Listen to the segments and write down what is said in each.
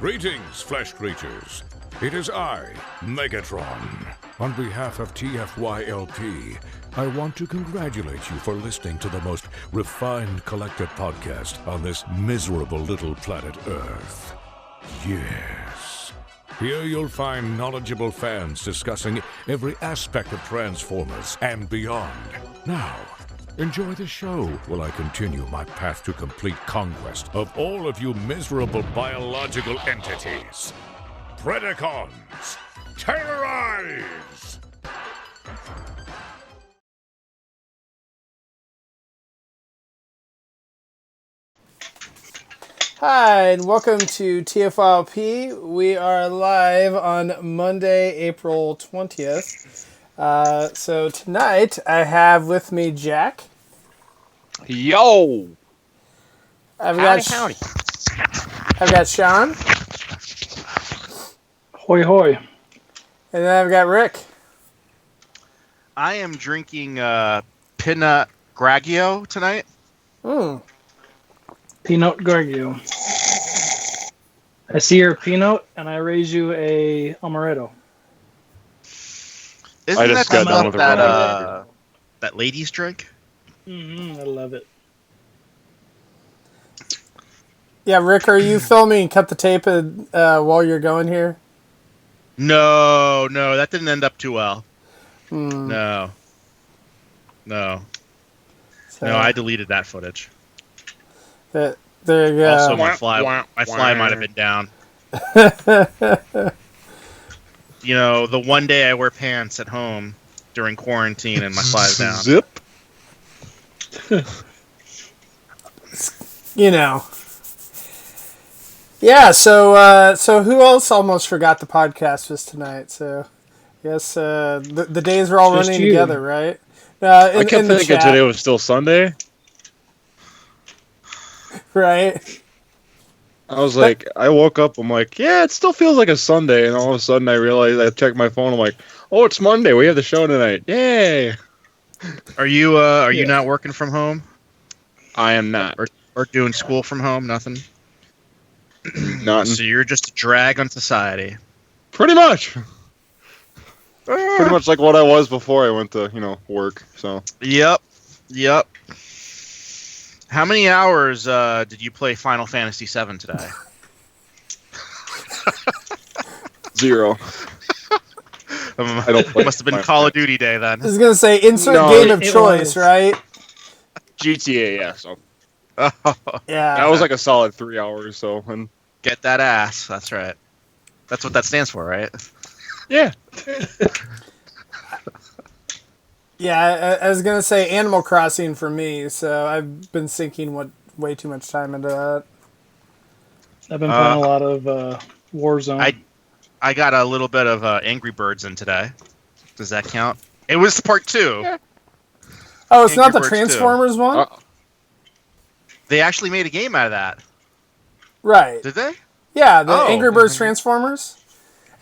Greetings, flesh creatures. It is I, Megatron. On behalf of TFYLP, I want to congratulate you for listening to the most refined collective podcast on this miserable little planet Earth. Yes. Here you'll find knowledgeable fans discussing every aspect of Transformers and beyond. Now, enjoy the show while I continue my path to complete conquest of all of you miserable biological entities. Predacons, terrorize! Hi, and welcome to TFYLP. We are live on Monday, April 20th. So tonight, I have with me Jack. Yo! Howdy. I've got Sean. Hoy hoy. And then I've got Rick. I am drinking Pinot Grigio tonight. Pinot Grigio. I see your Pinot, and I raise you a Amaretto. Isn't I that just got done with that ladies drink? I love it. Yeah, Rick, are you filming Cut the Tape while you're going here? No, that didn't end up too well. No, So, I deleted that footage. There you go. Also, my fly might have been down. You know, the one day I wear pants at home during quarantine and my fly's down. Zip. You know. Yeah, so who else almost forgot the podcast was tonight? So, yes, the days are all Just running you. together, right? I kept thinking today was still Sunday. Right? I was like, I woke up, I'm like, yeah, it still feels like a Sunday. And all of a sudden I realized, I checked my phone, I'm like, oh, it's Monday. We have the show tonight. Yay. Are you not working from home? I am not. Or doing school from home? Nothing? Nothing. So you're just a drag on society. Pretty much. Pretty much like what I was before I went to, work. So. Yep. How many hours did you play Final Fantasy VII today? 0. I don't play. Must have been Call of Duty day then. I was going to say, insert No, game of it choice, was. right? GTA, yeah. So Yeah. that was like a solid 3 hours. So and Get that ass. That's right. That's what that stands for, right? yeah. Yeah, I was going to say Animal Crossing for me, so I've been sinking way too much time into that. I've been playing a lot of Warzone. I got a little bit of Angry Birds in today. Does that count? It was part 2. Yeah. Oh, it's Angry not the Birds Transformers one? They actually made a game out of that. Right. Did they? Yeah, the Oh. Angry Birds Transformers.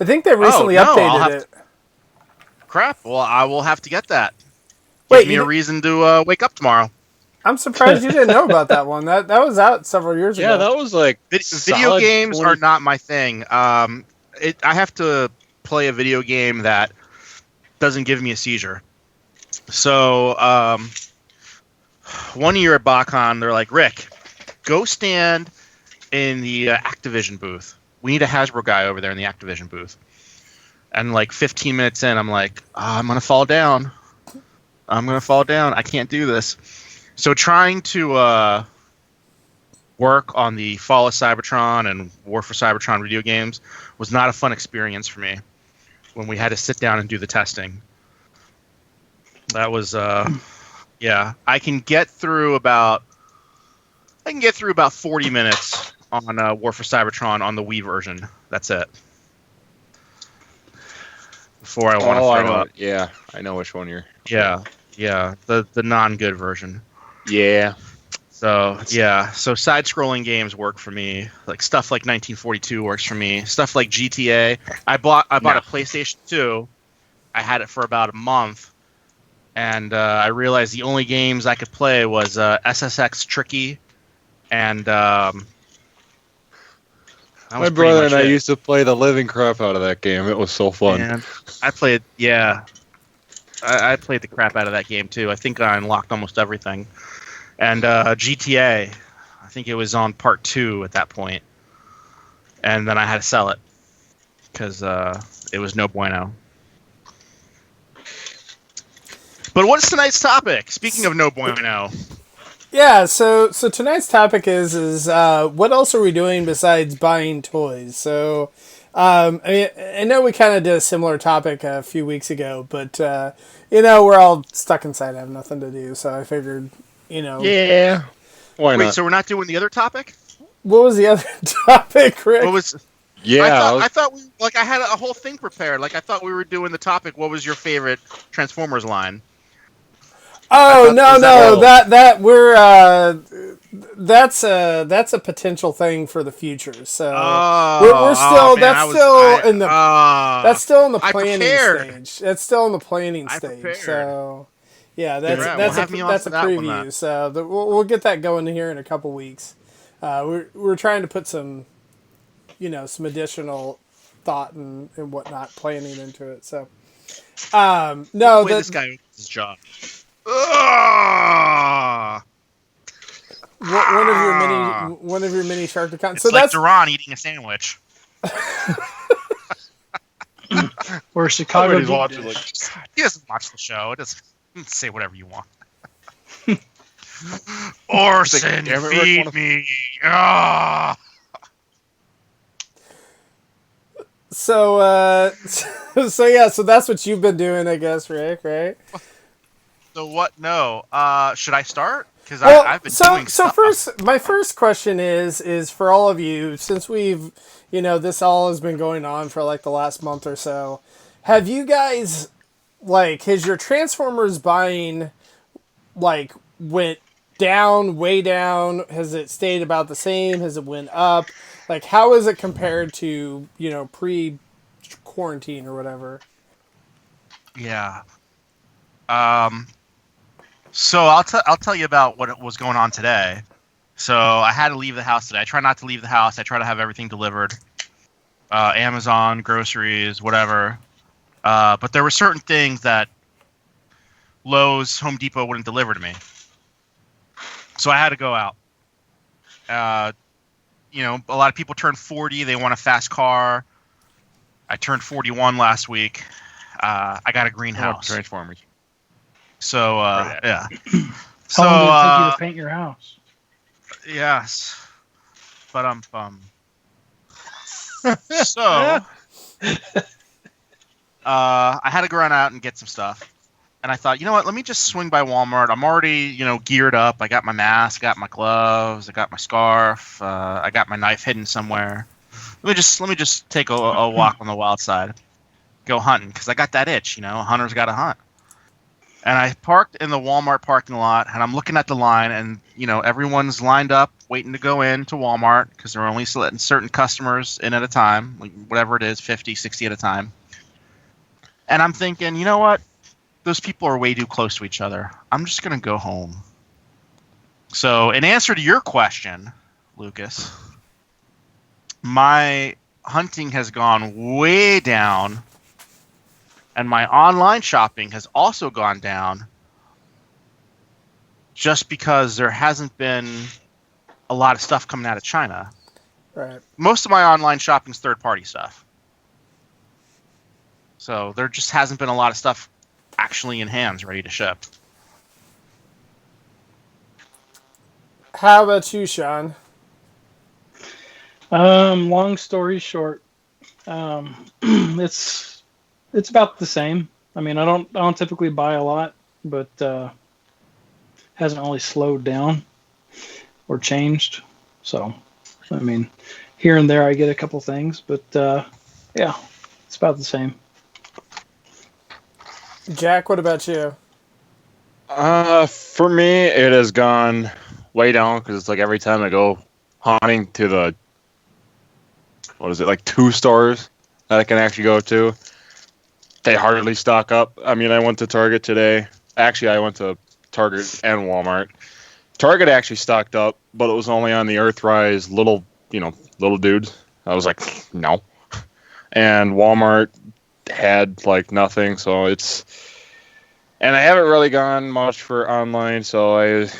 I think they recently no, I'll updated have it. Crap. Well, I will have to get that. Wait, Give me a reason to wake up tomorrow. I'm surprised you didn't know about that one. That was out several years ago. Yeah, that was like Video solid games 20 are not my thing. I have to play a video game that doesn't give me a seizure. So, one year at BotCon, they're like, Rick, go stand in the Activision booth. We need a Hasbro guy over there in the Activision booth. And like 15 minutes in, I'm like, I'm going to fall down. I can't do this. So trying to work on the Fall of Cybertron and War for Cybertron video games was not a fun experience for me when we had to sit down and do the testing. That was, yeah. I can get through about 40 minutes on War for Cybertron on the Wii version. That's it. Before I want to throw up. Yeah, I know which one you're. Yeah, the non-good version. Yeah. So side-scrolling games work for me. Like stuff like 1942 works for me. Stuff like GTA. I bought a PlayStation 2. I had it for about a month, and I realized the only games I could play was SSX Tricky and That My was pretty brother much and I it. used to play the living crap out of that game. It was so fun. And I played, yeah. I played the crap out of that game too. I think I unlocked almost everything. And GTA, I think it was on part 2 at that point. And then I had to sell it because it was no bueno. But what's tonight's topic? Speaking of no bueno. Yeah, so tonight's topic is what else are we doing besides buying toys? So, I mean, I know we kind of did a similar topic a few weeks ago, but we're all stuck inside, have nothing to do, so I figured, Yeah. Why Wait, not? so we're not doing the other topic? What was the other topic, Rick? What was? Yeah. I thought I had a whole thing prepared. Like I thought we were doing the topic. What was your favorite Transformers line? Oh no, that- that we're that's a potential thing for the future. So we're still that's still in the I planning prepared. stage. That's still in the planning I stage. prepared. So yeah, Well, have me on that's for a that one, preview. then. So we'll get that going here in a couple weeks. We're trying to put some some additional thought and whatnot planning into it. So no, Wait, this guy his job. Ugh! one of your mini Shark accounts. It's So like that's Duran eating a sandwich. Or Chicago. Everybody's Deep watching, Dish. like, He doesn't watch the show. It doesn't say whatever you want. Orson, Damn it, Rick, feed me. Ah. so so that's what you've been doing, I guess, Rick, right? So what? No. Should I start? Because Well, I've been so doing stuff. my first question is for all of you, since we've this all has been going on for like the last month or so. Have you guys has your Transformers buying went down, way down? Has it stayed about the same? Has it went up? Like, how is it compared to pre-quarantine or whatever? Yeah. So I'll tell you about what was going on today. So I had to leave the house today. I try not to leave the house. I try to have everything delivered. Amazon, groceries, whatever. But there were certain things that Lowe's, Home Depot wouldn't deliver to me. So I had to go out. A lot of people turn 40. They want a fast car. I turned 41 last week. I got a greenhouse. Transformers. So, yeah. How long did it take you to paint your house? Yes. But So, I had to go run out and get some stuff. And I thought, you know what? Let me just swing by Walmart. I'm already, geared up. I got my mask, I got my gloves, I got my scarf, I got my knife hidden somewhere. Let me just take a walk on the wild side. Go hunting, because I got that itch, a hunter's got to hunt. And I parked in the Walmart parking lot, and I'm looking at the line, and, everyone's lined up, waiting to go in to Walmart, because they're only letting certain customers in at a time, like whatever it is, 50, 60 at a time. And I'm thinking, you know what? Those people are way too close to each other. I'm just going to go home. So, in answer to your question, Lucas, my hunting has gone way down, and my online shopping has also gone down, just because there hasn't been a lot of stuff coming out of China. Right. Most of my online shopping is third-party stuff. So there just hasn't been a lot of stuff actually in hands ready to ship. How about you, Sean? Long story short, it's about the same. I mean, I don't typically buy a lot, but hasn't really slowed down or changed. So, I mean, here and there I get a couple things, but yeah, it's about the same. Jack, what about you? For me, it has gone way down because it's like every time I go hunting to the, like 2 stores that I can actually go to, they hardly stock up. I mean, I went to Target today. Actually, I went to Target and Walmart. Target actually stocked up, but it was only on the Earthrise little dudes. I was like, no. And Walmart had like nothing, so it's. And I haven't really gone much for online, so I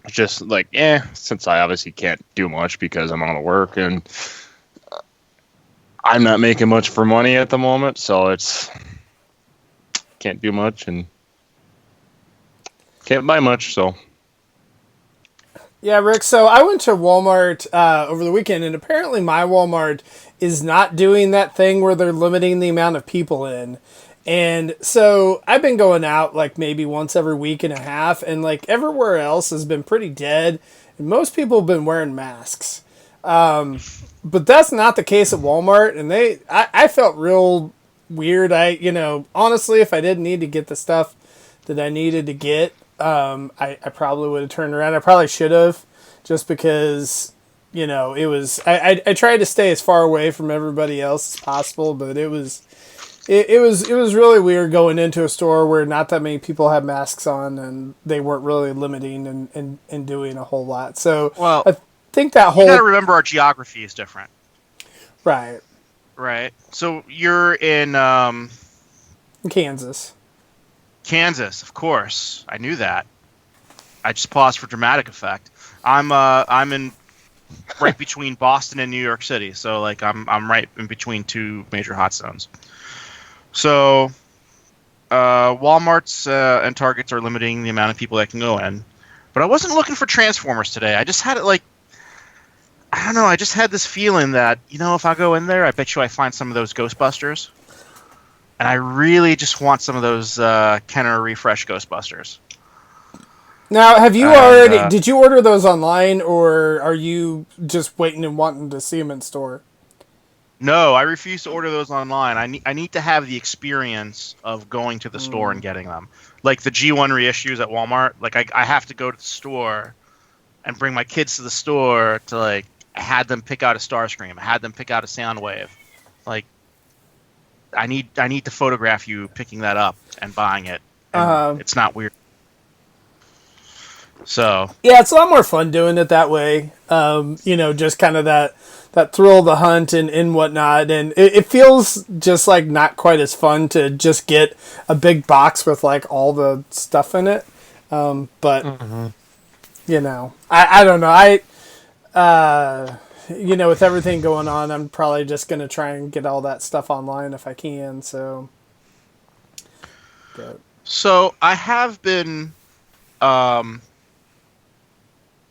just like, since I obviously can't do much because I'm out of work and I'm not making much for money at the moment, so it's can't do much and can't buy much, so. Yeah, Rick, so I went to Walmart over the weekend, and apparently my Walmart is not doing that thing where they're limiting the amount of people in. And so I've been going out like maybe once every week and a half, and like everywhere else has been pretty dead, and most people have been wearing masks. But that's not the case at Walmart, and I felt real weird. Honestly, if I didn't need to get the stuff that I needed to get, I probably would have turned around. I probably should have, just because, it was, I tried to stay as far away from everybody else as possible, but it was really weird going into a store where not that many people had masks on and they weren't really limiting and doing a whole lot. So Well, I think that whole, you gotta remember our geography is different. right. Right. So you're in Kansas. Kansas, of course. I knew that. I just paused for dramatic effect. I'm in right between Boston and New York City, so like I'm right in between two major hot zones. So Walmart's and Targets are limiting the amount of people that can go in. But I wasn't looking for Transformers today. I just had it like, I don't know, I just had this feeling that, if I go in there, I bet you I find some of those Ghostbusters. And I really just want some of those Kenner Refresh Ghostbusters. Now, did you order those online, or are you just waiting and wanting to see them in store? No, I refuse to order those online. I need to have the experience of going to the store and getting them. Like the G1 reissues at Walmart. Like I have to go to the store and bring my kids to the store to like, I had them pick out a Starscream. I had them pick out a Soundwave. Like, I need to photograph you picking that up and buying it. And it's not weird. So yeah, it's a lot more fun doing it that way. Just kind of that thrill of the hunt and whatnot, and it feels just like not quite as fun to just get a big box with like all the stuff in it. But I don't know. With everything going on, I'm probably just going to try and get all that stuff online if I can. So I have been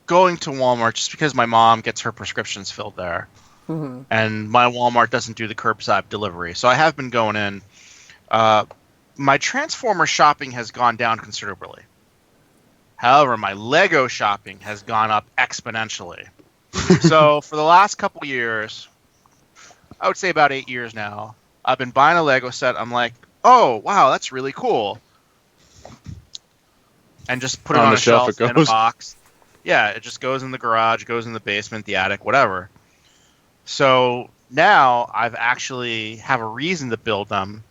going to Walmart just because my mom gets her prescriptions filled there. Mm-hmm. And my Walmart doesn't do the curbside delivery. So I have been going in. My Transformer shopping has gone down considerably. However, my Lego shopping has gone up exponentially. So for the last couple years, I would say about 8 years now, I've been buying a Lego set. I'm like, oh, wow, that's really cool. And just put it on a shelf in a box. Yeah, it just goes in the garage, goes in the basement, the attic, whatever. So now I've actually have a reason to build them.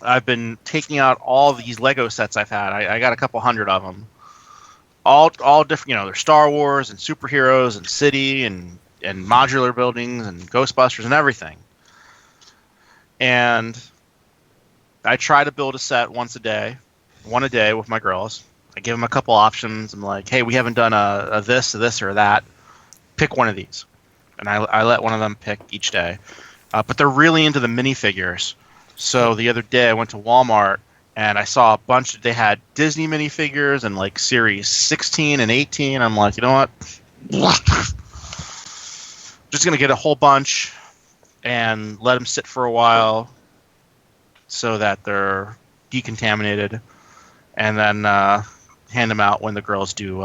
I've been taking out all these Lego sets I've had. I got a couple hundred of them. All different, they're Star Wars and superheroes and city and modular buildings and Ghostbusters and everything. And I try to build a set one a day with my girls. I give them a couple options. I'm like, hey, we haven't done a this, or that. Pick one of these. And I let one of them pick each day. But they're really into the minifigures. So the other day I went to Walmart and I saw a bunch. They had Disney minifigures and like series 16 and 18. I'm like, you know what? Just going to get a whole bunch and let them sit for a while so that they're decontaminated. And then hand them out when the girls do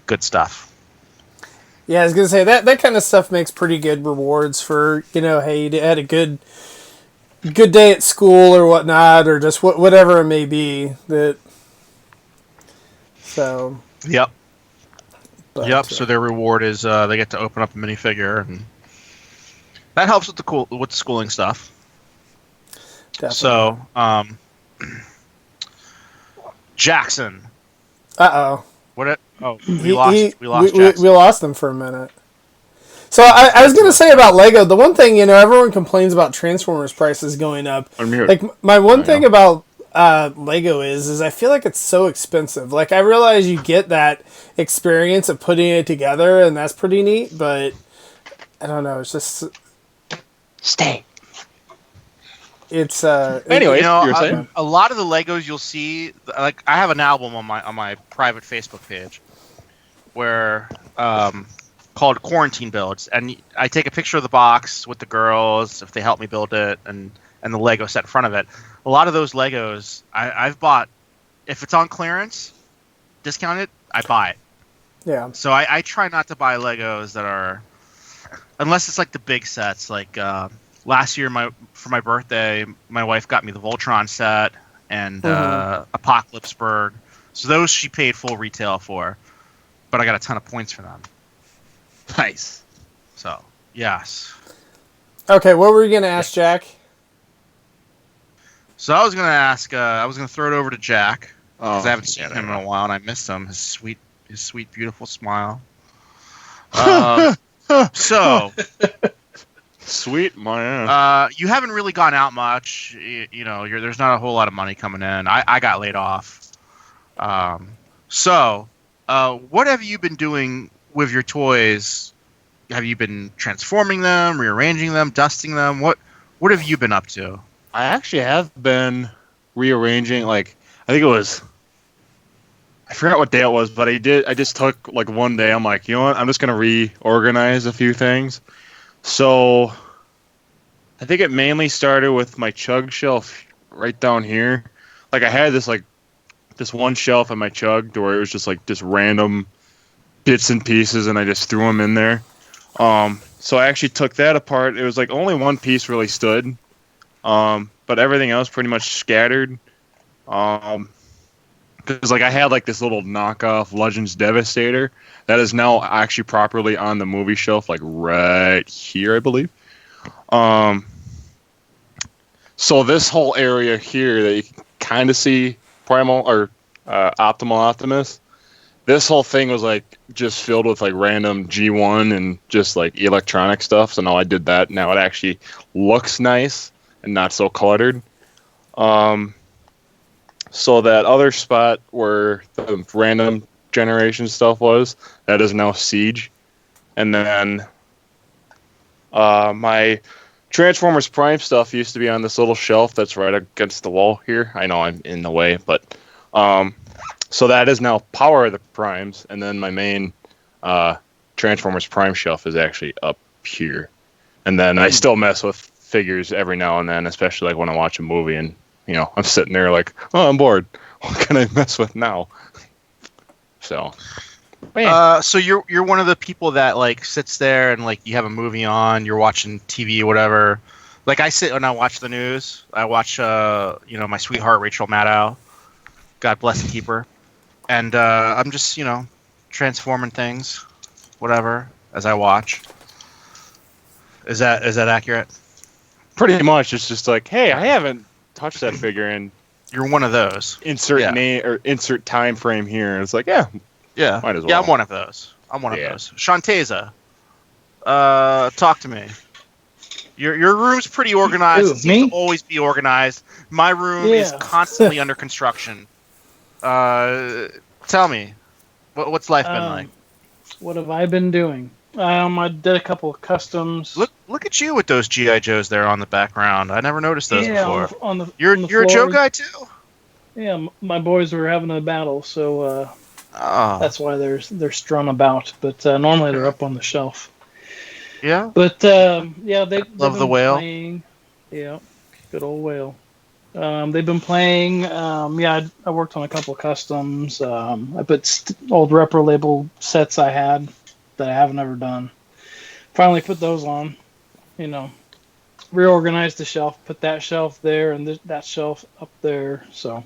good stuff. Yeah, I was gonna say that kind of stuff makes pretty good rewards for hey, you had a good day at school or whatnot, or just whatever it may be. Yep. So their reward is they get to open up a minifigure, and that helps with the schooling stuff. Definitely. So Jackson. Uh-oh. We lost Jackson. We lost him for a minute. So I was gonna say about Lego. The one thing, everyone complains about Transformers prices going up. Like my one thing about Lego is I feel like it's so expensive. Like I realize you get that experience of putting it together, and that's pretty neat. But I don't know. It's just Stay. It's Anyway, You know, you were saying? a lot of the Legos you'll see, like I have an album on my private Facebook page where called Quarantine Builds, and I take a picture of the box with the girls if they help me build it, and the Lego set in front of it. A lot of those Legos I've bought, if it's on clearance, discounted, I buy it. yeah. So I try not to buy Legos that are, unless it's like the big sets. Like last year, for my birthday, my wife got me the Voltron set and Apocalypseburg. So those she paid full retail for, but I got a ton of points for them. Nice. So yes. Okay, what were you gonna ask, Jack? So I was gonna ask. I was gonna throw it over to Jack because Oh, I haven't seen him in a while and I missed him. His sweet, beautiful smile. So. Sweet, my ass. You haven't really gone out much. There's not a whole lot of money coming in. I got laid off. So, what have you been doing with your toys? Have you been transforming them, rearranging them, dusting them? What have you been up to? I actually have been rearranging. Like, I think it was. I forgot what day it was, but I just took like one day. I'm like, you know what? I'm just gonna reorganize a few things. So, I think it mainly started with my chug shelf right down here. Like I had this one shelf on my chug where it was just like just random bits and pieces, and I just threw them in there. So I actually took that apart. It was like only one piece really stood, but everything else pretty much scattered. Because like I had like this little knockoff Legends Devastator that is now actually properly on the movie shelf, like right here, I believe. So this whole area here that you can kind of see Primal or Optimal Optimus, this whole thing was like just filled with like random G1 and just like electronic stuff. So now I did that. Now it actually looks nice and not so cluttered. So that other spot where the random generation stuff was, that is now Siege. And then my Transformers Prime stuff used to be on this little shelf that's right against the wall here. I know I'm in the way, but so that is now Power of the Primes, and then my main Transformers Prime shelf is actually up here. And then I still mess with figures every now and then, especially like when I watch a movie and I'm sitting there like, oh, I'm bored. What can I mess with now? So. So you're one of the people that like sits there and like you have a movie on, you're watching TV or whatever. Like I sit and I watch the news. I watch my sweetheart Rachel Maddow, God bless and keep her, and I'm just transforming things, whatever, as I watch. Is that accurate? Pretty much. It's just like, hey, I haven't touched that figure and you're one of those. Insert name or insert time frame here. And it's like, yeah, might as well. Yeah, I'm one of those. Shanteza, talk to me. Your room's pretty organized. Ooh, it seems to always be organized. My room is constantly under construction. Tell me, what's life been like? What have I been doing? I did a couple of customs. Look at you with those GI Joes there on the background. I never noticed those before. You're a Joe guy too. Yeah, my boys were having a battle, so that's why they're strung about. But normally they're up on the shelf. Yeah. But they love the whale. Playing, yeah, good old whale. They've been playing. I worked on a couple of customs. I put old Repro label sets I had that I haven't ever done. Finally put those on. Reorganized the shelf. Put that shelf there and that shelf up there. So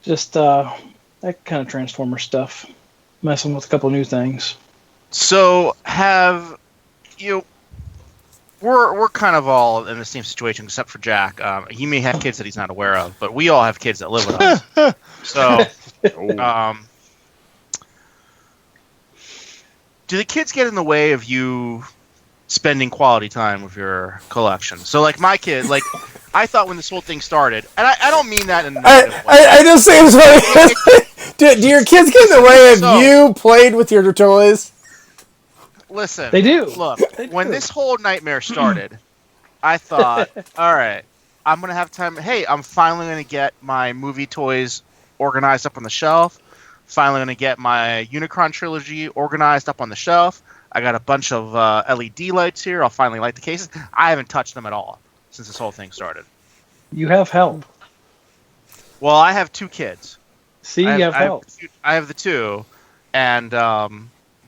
just that kind of Transformer stuff. Messing with a couple of new things. So have you? We're kind of all in the same situation except for Jack. He may have kids that he's not aware of, but we all have kids that live with us. So, do the kids get in the way of you spending quality time with your collection? So, like, my kid, like, I thought when this whole thing started, and I don't mean that in a negative way. I just say it's funny. Do your kids get in the way of you played with your toys? Listen, They do. Look, They when do. this whole nightmare started, I thought, all right, I'm going to have time. Hey, I'm finally going to get my movie toys organized up on the shelf. Finally going to get my Unicron trilogy organized up on the shelf. I got a bunch of LED lights here. I'll finally light the cases. I haven't touched them at all since this whole thing started. You have help. Well, I have 2 kids. See, you have help. I have the 2, and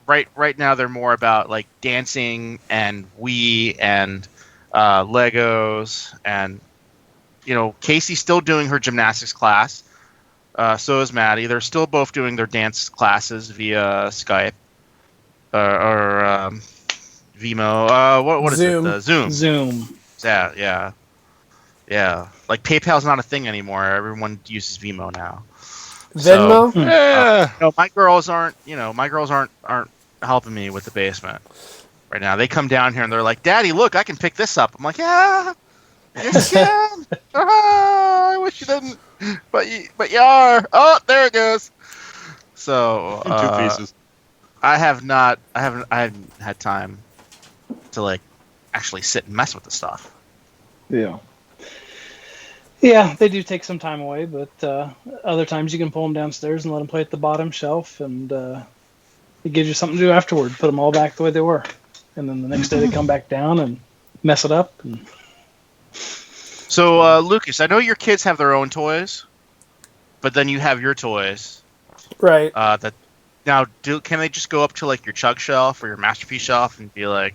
right now they're more about like dancing and Wii and Legos, and Casey's still doing her gymnastics class. So is Maddie. They're still both doing their dance classes via Skype or Vimo. What is Zoom. it? Zoom. Zoom. Yeah. Like PayPal's not a thing anymore. Everyone uses Vimo now. Venmo? So, Yeah. my girls aren't helping me with the basement right now. They come down here and they're like, "Daddy, look, I can pick this up." I'm like, "Yeah, yes, you can." I wish you didn't, but you are. Oh, there it goes. So In 2 pieces. I haven't had time to like actually sit and mess with the stuff. Yeah. Yeah, they do take some time away, but other times you can pull them downstairs and let them play at the bottom shelf, and it gives you something to do afterward. Put them all back the way they were, and then the next day they come back down and mess it up. And... So, Lucas, I know your kids have their own toys, but then you have your toys. Right. That now, can they just go up to like your chug shelf or your masterpiece shelf and be like?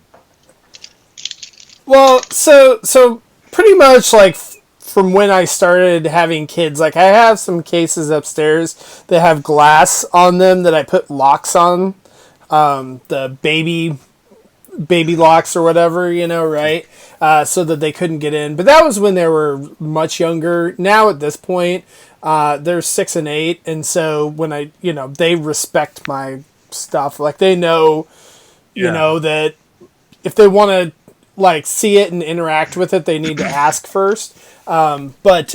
Well, so pretty much like from when I started having kids, like I have some cases upstairs that have glass on them that I put locks on, the baby locks or whatever, right? So that they couldn't get in. But that was when they were much younger. Now at this point, they're 6 and 8, and so when they respect my stuff. Like they know, that if they want to like see it and interact with it, they need to ask first. But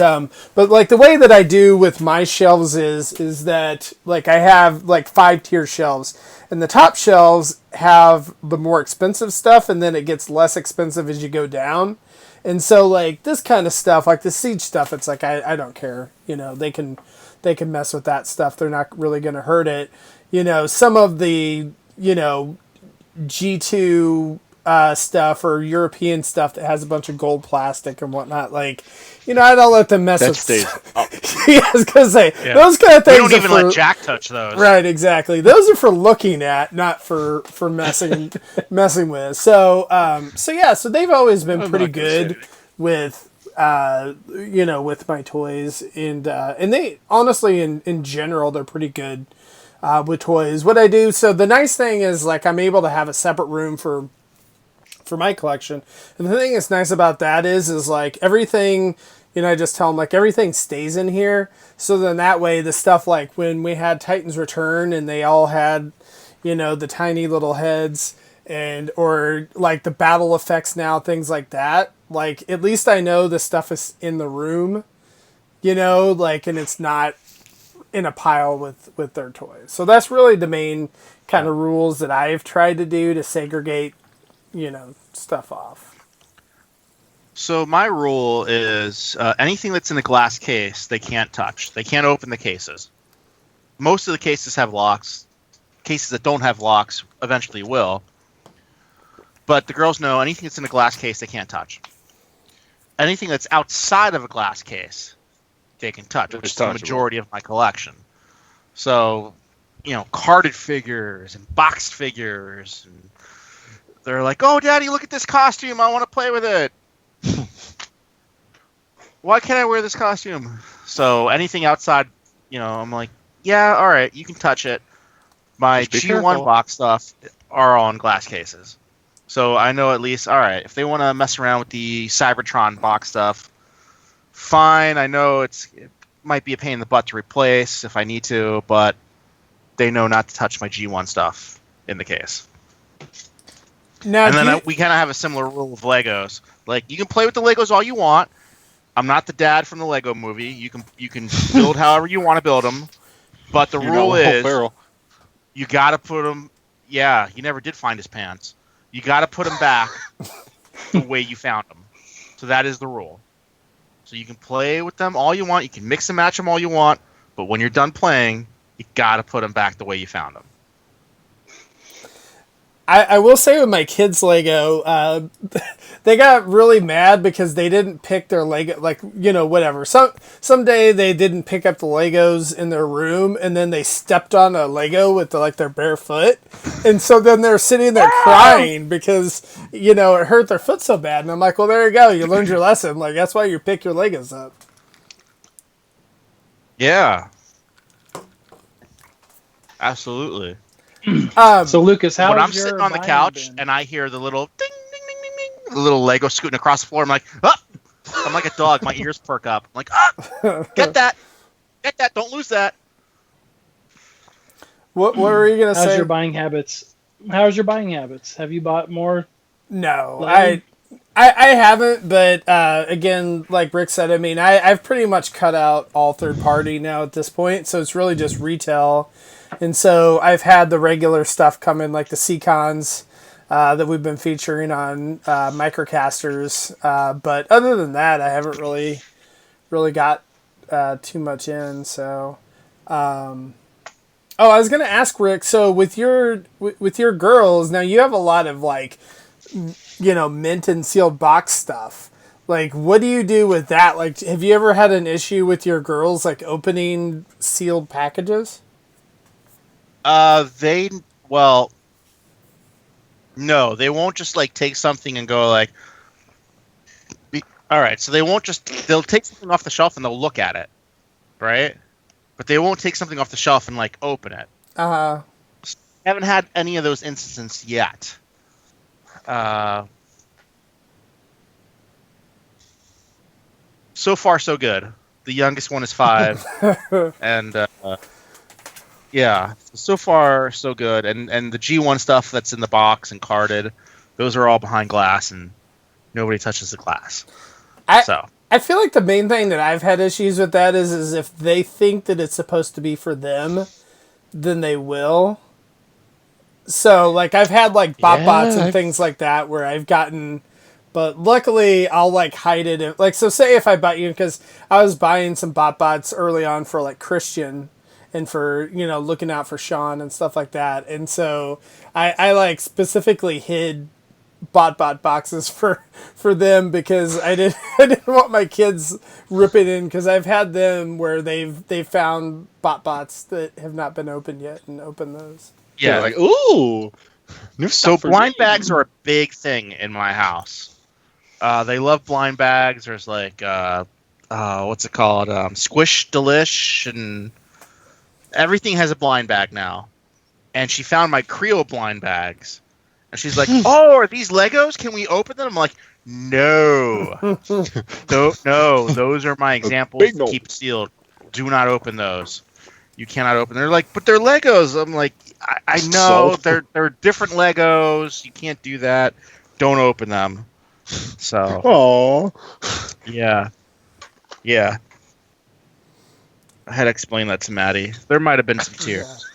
like the way that I do with my shelves is that like I have like 5-tier shelves, and the top shelves have the more expensive stuff, and then it gets less expensive as you go down. And so like this kind of stuff, like the Siege stuff, it's like I don't care. They can mess with that stuff. They're not really going to hurt it. Some of the G2 stuff or European stuff that has a bunch of gold plastic and whatnot, like I don't let them mess That with stays up. yeah, I was gonna say those kind of things. We don't even let Jack touch those. Right, exactly. Those are for looking at, not for messing with. So they've always been pretty good with with my toys, and they honestly in general they're pretty good with toys. What I do, so the nice thing is like I'm able to have a separate room for my collection. And the thing that's nice about that is like everything, I just tell them like everything stays in here. So then that way the stuff like when we had Titans Return and they all had, the tiny little heads or like the battle effects now, things like that. Like at least I know the stuff is in the room, like, and it's not in a pile with their toys. So that's really the main kind of rules that I've tried to do to segregate stuff off. So my rule is anything that's in a glass case, they can't touch. They can't open the cases. Most of the cases have locks. Cases that don't have locks eventually will. But the girls know anything that's in a glass case, they can't touch. Anything that's outside of a glass case, they can touch, which is the majority of my collection. So, carded figures and boxed figures. And they're like, "Oh, Daddy, look at this costume. I want to play with it." Why can't I wear this costume? So anything outside, I'm like, yeah, all right, you can touch it. My G1 careful. box stuff are all in glass cases. So I know at least, all right, if they want to mess around with the Cybertron box stuff, fine. I know it might be a pain in the butt to replace if I need to, but they know not to touch my G1 stuff in the case. Now, And then we kind of have a similar rule with Legos. Like, you can play with the Legos all you want. I'm not the dad from the Lego movie. You can build however you want to build them, but the rule is you got to put them. Yeah, he never did find his pants. You got to put them back the way you found them. So that is the rule. So you can play with them all you want. You can mix and match them all you want, but when you're done playing, you got to put them back the way you found them. I will say with my kids' Lego, they got really mad because they didn't pick their Lego, like, whatever. Someday they didn't pick up the Legos in their room, and then they stepped on a Lego with their bare foot. And so then they're sitting there crying because, it hurt their foot so bad. And I'm like, well, there you go. You learned your lesson. Like, that's why you pick your Legos up. Yeah. Absolutely. So Lucas, how when I'm your sitting on the buying couch been? and I hear the little ding, ding, ding, ding, ding, the little Lego scooting across the floor, I'm like, ah! I'm like a dog. My ears perk up. I'm like, get that, don't lose that. What were you gonna say? How's your buying habits? Have you bought more? No, Lego? I haven't, but again, like Rick said, I mean, I've pretty much cut out all third party now at this point, so it's really just retail. And so I've had the regular stuff come in, like the Seacons that we've been featuring on Microcasters. But other than that, I haven't really got too much in. So, I was gonna ask Rick. So with your girls, now you have a lot of mint and sealed box stuff. Like, what do you do with that? Like, have you ever had an issue with your girls opening sealed packages? No, they won't just take something and go all right. So they'll take something off the shelf and they'll look at it, right? But they won't take something off the shelf and open it. Uh-huh. Haven't had any of those instances yet. So far, so good. The youngest one is 5, and yeah, so far so good. And the G1 stuff that's in the box and carded, those are all behind glass, and nobody touches the glass. I feel like the main thing that I've had issues with that is if they think that it's supposed to be for them, then they will. So I've had bots and things like that where I've gotten. But luckily, I'll hide it. So say if I buy because I was buying some bots early on for Christian, and for looking out for Sean and stuff like that. And so I specifically hid bot boxes for them because I didn't want my kids ripping in, because I've had them where they've found bots that have not been opened yet and open those. Yeah, ooh, new stuff. So blind bags are a big thing in my house. They love blind bags. There's what's it called? Squish Delish, and everything has a blind bag now. And she found my Creo blind bags. And she's like, oh, are these Legos? Can we open them? I'm like, no. No, those are my examples to keep sealed. Do not open those. You cannot open them. They're like, but they're Legos. I'm like, I know. They're different Legos. You can't do that. Don't open them. So. Aww. Yeah. I had to explain that to Maddie. There might have been some tears.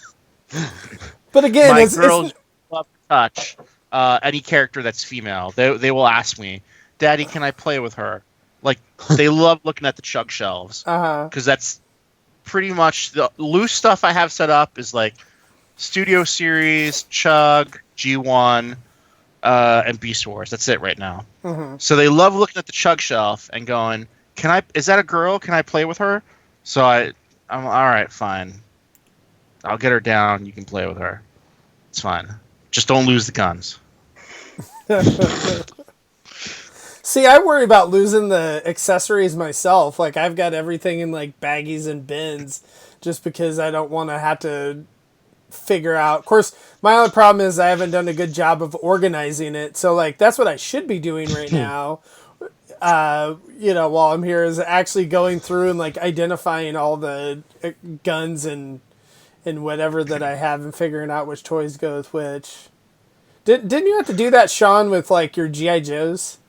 But again, my girls love to touch any character that's female. They will ask me, Daddy, can I play with her? They love looking at the chug shelves. Because that's pretty much the loose stuff I have set up is Studio Series, Chug, G1, and Beast Wars. That's it right now. Mm-hmm. So they love looking at the Chug shelf and going, is that a girl? Can I play with her? So I'm all right, fine. I'll get her down. You can play with her. It's fine. Just don't lose the guns. See, I worry about losing the accessories myself. I've got everything in baggies and bins just because I don't want to have to figure out. Of course, my only problem is I haven't done a good job of organizing it. So that's what I should be doing right now. While I'm here, is actually going through and identifying all the guns and whatever that I have and figuring out which toys go with which. Didn't you have to do that, Sean, with like your GI Joes?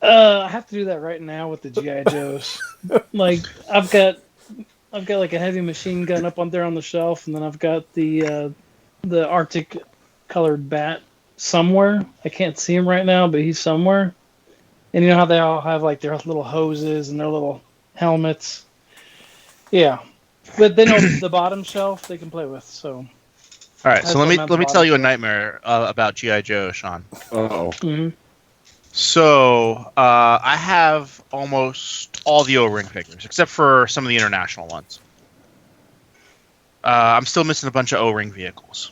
I have to do that right now with the GI Joes. Like I've got like a heavy machine gun up on there on the shelf, and then I've got the Arctic colored bat somewhere. I can't see him right now, but he's somewhere. And you know how they all have like their little hoses and their little helmets. Yeah, but they know the bottom shelf they can play with. So. All right, so let me tell you a nightmare about GI Joe, Sean. Oh. Mm-hmm. So I have almost all the O-ring figures, except for some of the international ones. I'm still missing a bunch of O-ring vehicles.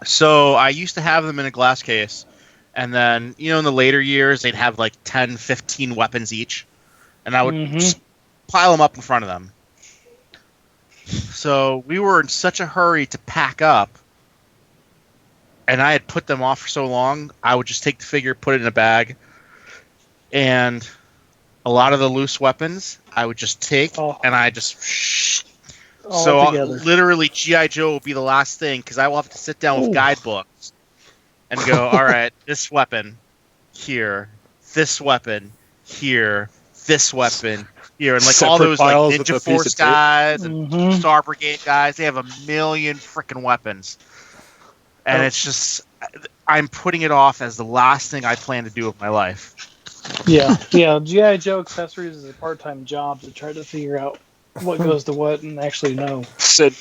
So I used to have them in a glass case, and then, in the later years, they'd have like 10, 15 weapons each, and I would just pile them up in front of them. So we were in such a hurry to pack up, and I had put them off for so long, I would just take the figure, put it in a bag, and a lot of the loose weapons I would just take, and I just... literally, G.I. Joe will be the last thing, because I will have to sit down with guidebooks and go, all right, this weapon here, this weapon here, this weapon here, and like separate all those like files with Ninja a piece Force of tape. guys and Star Brigade guys, they have a million freaking weapons. And it's just, I'm putting it off as the last thing I plan to do with my life. Yeah. G.I. Joe accessories is a part-time job to try to figure out what goes to what and actually know. Sid,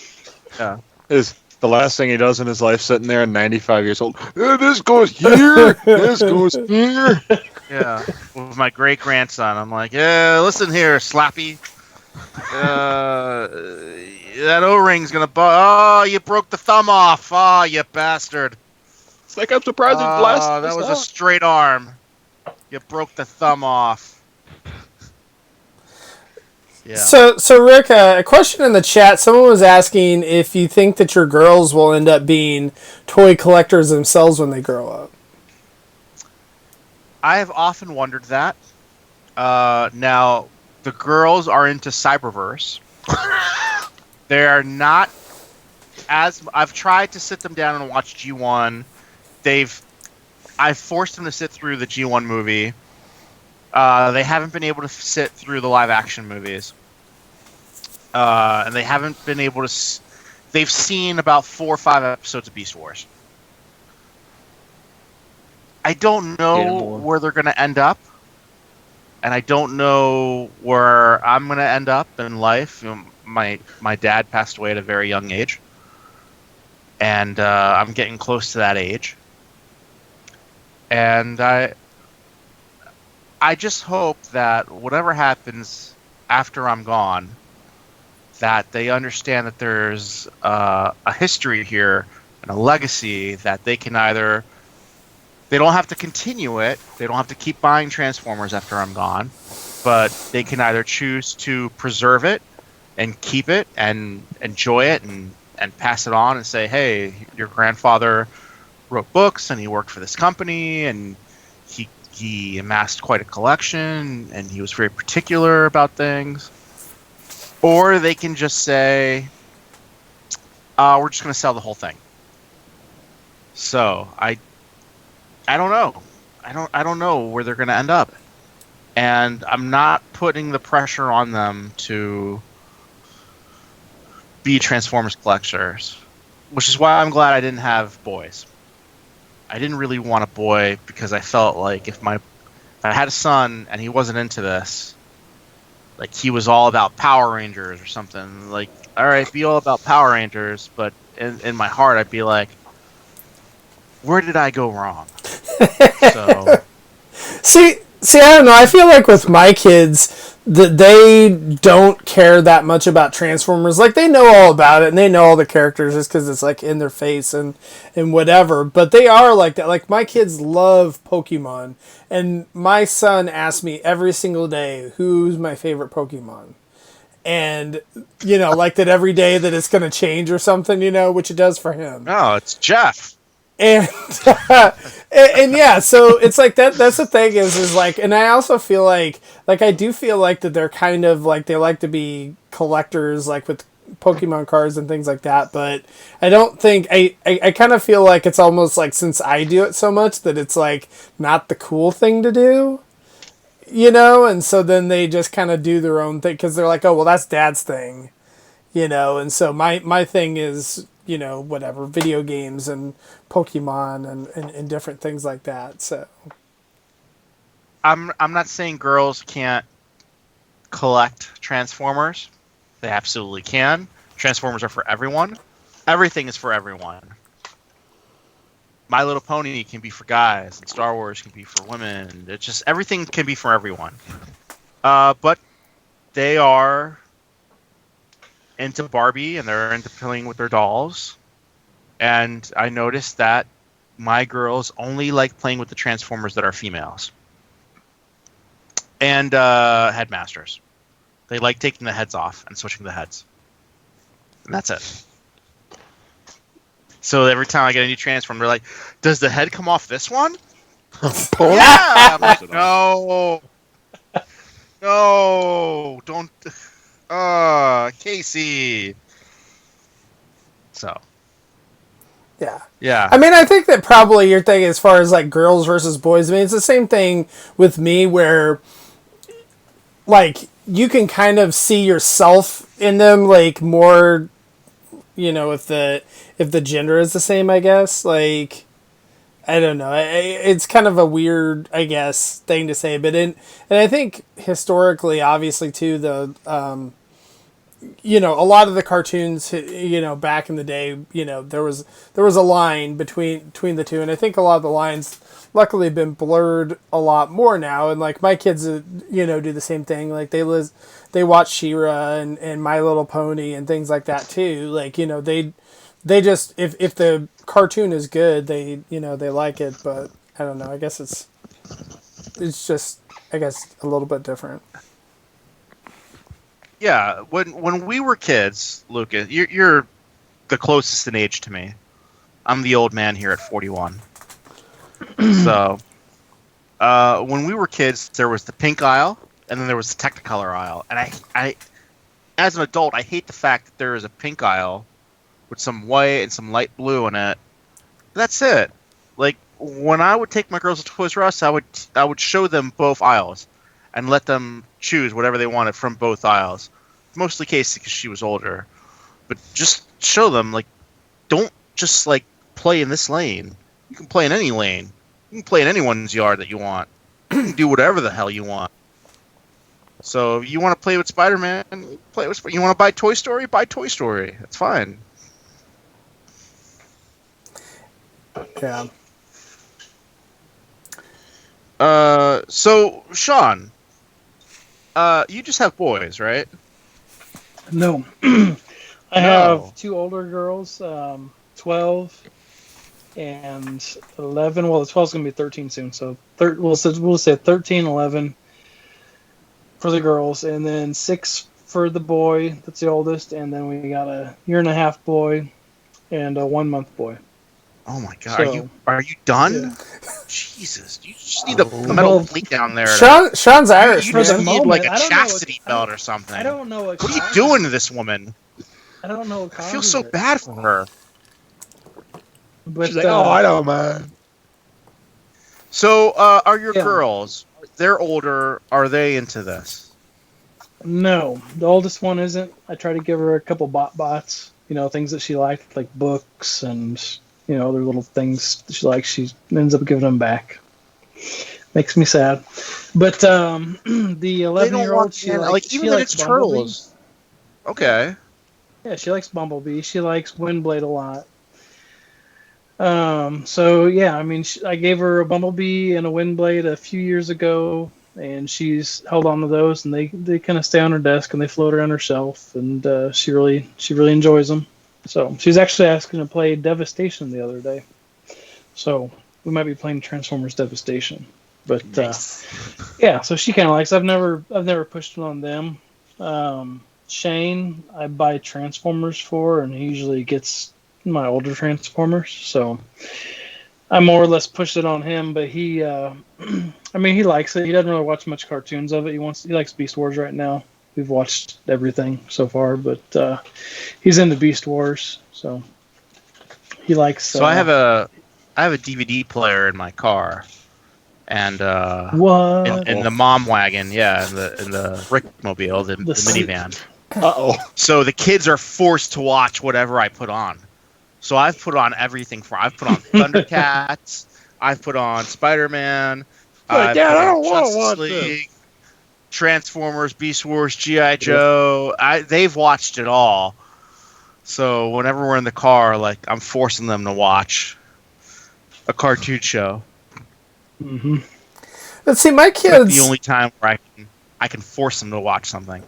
is the last thing he does in his life sitting there at 95 years old. This goes here. This goes here. Yeah, with my great grandson, I'm like, yeah, listen here, Slappy. That O-ring's gonna oh, you broke the thumb off. Oh, you bastard. It's like I'm surprised it lasted. That was a straight arm. You broke the thumb off. Yeah. So Rick, a question in the chat. Someone was asking if you think that your girls will end up being toy collectors themselves when they grow up. I have often wondered that. Now, the girls are into Cyberverse. They are not as... I've tried to sit them down and watch G1. I've forced them to sit through the G1 movie. They haven't been able to sit through the live-action movies. And they haven't been able to... They've seen about 4 or 5 episodes of Beast Wars. I don't know where they're going to end up. And I don't know where I'm going to end up in life. My dad passed away at a very young age. And I'm getting close to that age. And I just hope that whatever happens after I'm gone, that they understand that there's a history here and a legacy that they can either... They don't have to continue it. They don't have to keep buying Transformers after I'm gone. But they can either choose to preserve it and keep it and enjoy it and pass it on and say, hey, your grandfather wrote books and he worked for this company and he amassed quite a collection and he was very particular about things. Or they can just say, we're just going to sell the whole thing. So I don't know. I don't know where they're going to end up. And I'm not putting the pressure on them to be Transformers collectors, which is why I'm glad I didn't have boys. I didn't really want a boy because I felt like if I had a son and he wasn't into this, like he was all about Power Rangers or something, like, all right, be all about Power Rangers, but in my heart I'd be like, where did I go wrong? So See, I don't know. I feel like with my kids, that they don't care that much about Transformers. Like, they know all about it, and they know all the characters just because it's, like, in their face and whatever. But they are like that. Like, my kids love Pokemon. And my son asks me every single day, who's my favorite Pokemon? And, like that every day that it's going to change or something, which it does for him. no, it's Jeff. And and yeah, so it's like that's the thing is like, and I also feel like I do feel like that they're kind of like they like to be collectors, like with Pokemon cards and things like that, but I don't think I kind of feel like it's almost like since I do it so much that it's like not the cool thing to do, and so then they just kind of do their own thing because they're like, oh well, that's Dad's thing, and so my thing is whatever, video games and Pokemon and different things like that. So I'm not saying girls can't collect Transformers. They absolutely can. Transformers are for everyone. Everything is for everyone. My Little Pony can be for guys, and Star Wars can be for women. It's just everything can be for everyone. But they are into Barbie, and they're into playing with their dolls. And I noticed that my girls only like playing with the Transformers that are females. And Headmasters. They like taking the heads off and switching the heads. And that's it. So every time I get a new Transform, they're like, does the head come off this one? Yeah! I'm like, no! No! Don't... Casey! So... yeah. Yeah. I mean, I think that probably your thing as far as like girls versus boys, I mean, it's the same thing with me where like you can kind of see yourself in them like more, if the gender is the same, I guess. Like, I don't know. It's kind of a weird, I guess, thing to say, but and I think historically, obviously too, the a lot of the cartoons, back in the day, there was a line between the two, and I think a lot of the lines luckily have been blurred a lot more now, and like my kids, do the same thing. Like they watch She-Ra and My Little Pony and things like that too. Like, they just if the cartoon is good, they they like it, but I don't know. I guess it's just a little bit different. Yeah, when we were kids, Lucas, you're the closest in age to me. I'm the old man here at 41. So, when we were kids, there was the pink aisle, and then there was the Technicolor aisle. And I, as an adult, I hate the fact that there is a pink aisle with some white and some light blue in it. That's it. Like, when I would take my girls to Toys R Us, I would show them both aisles and let them choose whatever they wanted from both aisles. Mostly Casey because she was older. But just show them, like, don't just, like, play in this lane. You can play in any lane. You can play in anyone's yard that you want. You can do whatever the hell you want. So if you want to play with Spider-Man, play with. You want to buy Toy Story? Buy Toy Story. That's fine. Yeah. So Sean, you just have boys, right? No. I have two older girls, 12 and 11. Well, the 12's going to be 13 soon, so we'll say 13, 11 for the girls, and then 6 for the boy, that's the oldest, and then we got a 1.5-year boy and a 1-month boy. Oh my God! So, are you done? Yeah. Jesus, you just need a metal plate down there. Sean's Irish. You just man. need like a I don't know chastity belt or something. I don't know what are you doing to this woman? I don't know. I feel so bad for her. But, She's like, I don't mind. So, are your Yeah. girls? They're older. Are they into this? No, the oldest one isn't. I try to give her a couple bots, things that she liked, like books and other little things that she likes. She ends up giving them back. Makes me sad. But the 11-year-old, she likes, even she if likes it's Bumblebee. turtles. Okay. Yeah, she likes Bumblebee. She likes Windblade a lot. So yeah, I mean, I gave her a Bumblebee and a Windblade a few years ago, and she's held on to those, and they kind of stay on her desk and they float around her shelf, and she really enjoys them. So she's actually asking to play Devastation the other day. So we might be playing Transformers Devastation, but yeah. So she kind of likes. I've never pushed it on them. Shane, I buy Transformers for, and he usually gets my older Transformers. So I more or less pushed it on him, but he, I mean, he likes it. He doesn't really watch much cartoons of it. He likes Beast Wars right now. we've watched everything so far, but he's into Beast Wars, so he likes. So I have a DVD player in my car, and what in the mom wagon, yeah, in the Rickmobile, the minivan. Uh-oh. So the kids are forced to watch whatever I put on. So I've put on everything I've put on Thundercats, I've put on Spider-Man, Like, I've Dad, put I on don't want to Justice watch League, this. Transformers, Beast Wars, G.I. Joe. They've watched it all. So whenever we're in the car, like, I'm forcing them to watch a cartoon show. Mm-hmm. Let's see, my Like kids. the only time where I can force them to watch something.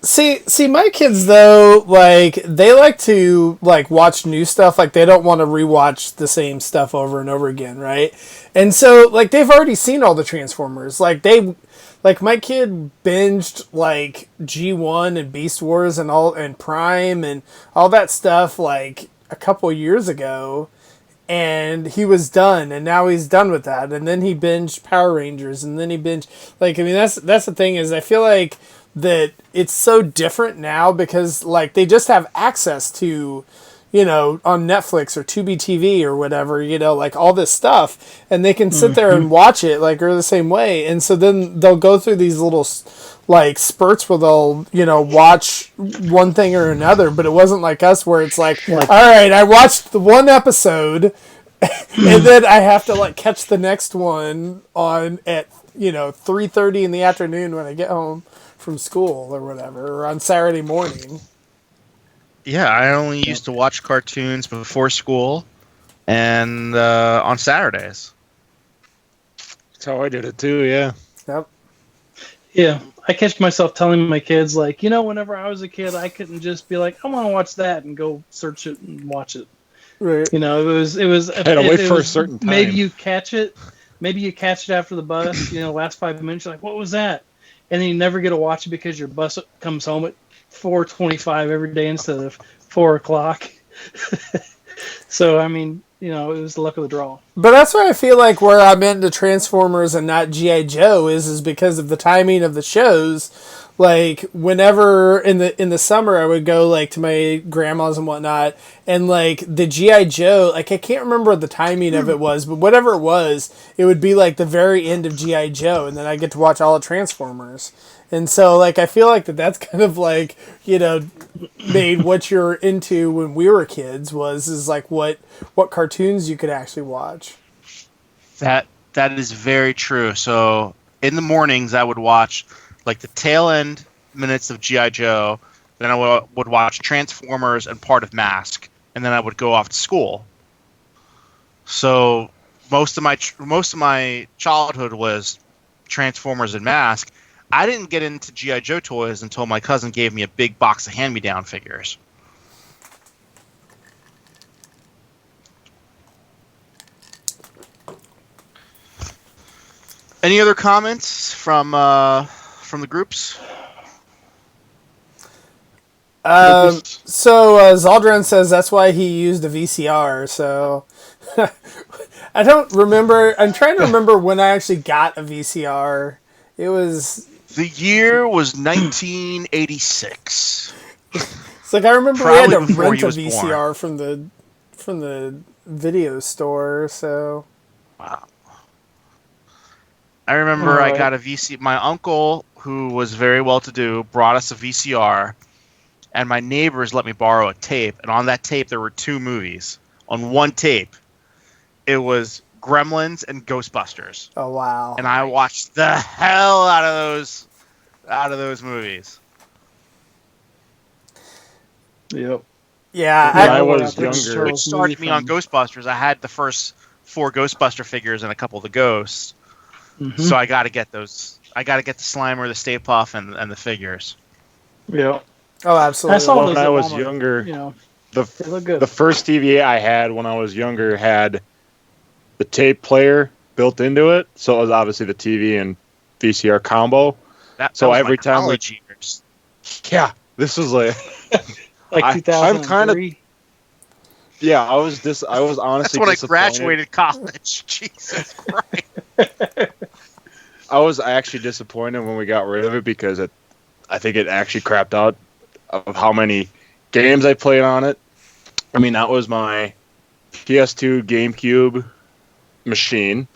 See, my kids though, like they like to like watch new stuff. Like they don't want to rewatch the same stuff over and over again, right? And so, like they've already seen all the Transformers. Like my kid binged like G1 and Beast Wars and Prime and all that stuff like a couple years ago, and he was done. And now he's done with that. And then he binged Power Rangers, and then he binged like I mean that's the thing is I feel like that it's so different now because like they just have access to, you know, on Netflix or Tubi TV or whatever, you know, like all this stuff, and they can sit there and watch it like or the same way. And so then they'll go through these little like spurts where they'll, you know, watch one thing or another, but it wasn't like us where it's like all right, I watched the one episode and then I have to like catch the next one on at, you know, 3:30 in the afternoon when I get home from school or whatever, or on Saturday morning. Yeah, I only used to watch cartoons before school and on Saturdays. That's how I did it too, yeah. Yep. Yeah, I catch myself telling my kids, like, you know, whenever I was a kid, I couldn't just be like, I want to watch that and go search it and watch it. Right. You know, it was. Had to wait for a certain time. Maybe you catch it after the bus. You know, last 5 minutes, you're like, what was that? And then you never get to watch it because your bus comes home at 4:25 every day instead of 4:00. So I mean, you know, it was the luck of the draw. But that's why I feel like where I'm into Transformers and not G.I. Joe is because of the timing of the shows. Like whenever in the summer I would go like to my grandma's and whatnot, and like the G.I. Joe, like I can't remember what the timing of it was, but whatever it was, it would be like the very end of G.I. Joe, and then I get to watch all the Transformers. And so like I feel like that's kind of like, you know, made what you're into when we were kids is like what cartoons you could actually watch. That is very true. So in the mornings I would watch like the tail end minutes of G.I. Joe, then I would watch Transformers and part of Mask, and then I would go off to school. So most of my childhood was Transformers and Mask. I didn't get into G.I. Joe toys until my cousin gave me a big box of hand-me-down figures. Any other comments from the groups? So Zaldron says that's why he used a VCR. So I don't remember. I'm trying to remember when I actually got a VCR. It was the year was 1986. It's like I remember Probably we had to before rent he a was VCR from the video store. So wow. I remember I got a VCR. My uncle, who was very well-to-do, brought us a VCR, and my neighbors let me borrow a tape. And on that tape, there were two movies. On one tape, it was Gremlins and Ghostbusters. Oh wow! And I watched the hell out of those movies. Yep. Yeah, I was younger. Which started me on Ghostbusters. I had the first 4 Ghostbuster figures and a couple of the Ghosts. Mm-hmm. So I got to get those. I got to get the Slimer, the Stay Puft, and the figures. Yeah. Oh, absolutely. I saw those when I was Walmart, younger. You know, the first TV I had when I was younger had the tape player built into it, so it was obviously the TV and VCR combo. So every time years. Yeah, this was like 2003. I'm kind of. Yeah, I was honestly. That's when I graduated college. Jesus Christ. I was actually disappointed when we got rid of it because I think it actually crapped out of how many games I played on it. I mean, that was my PS2 GameCube machine.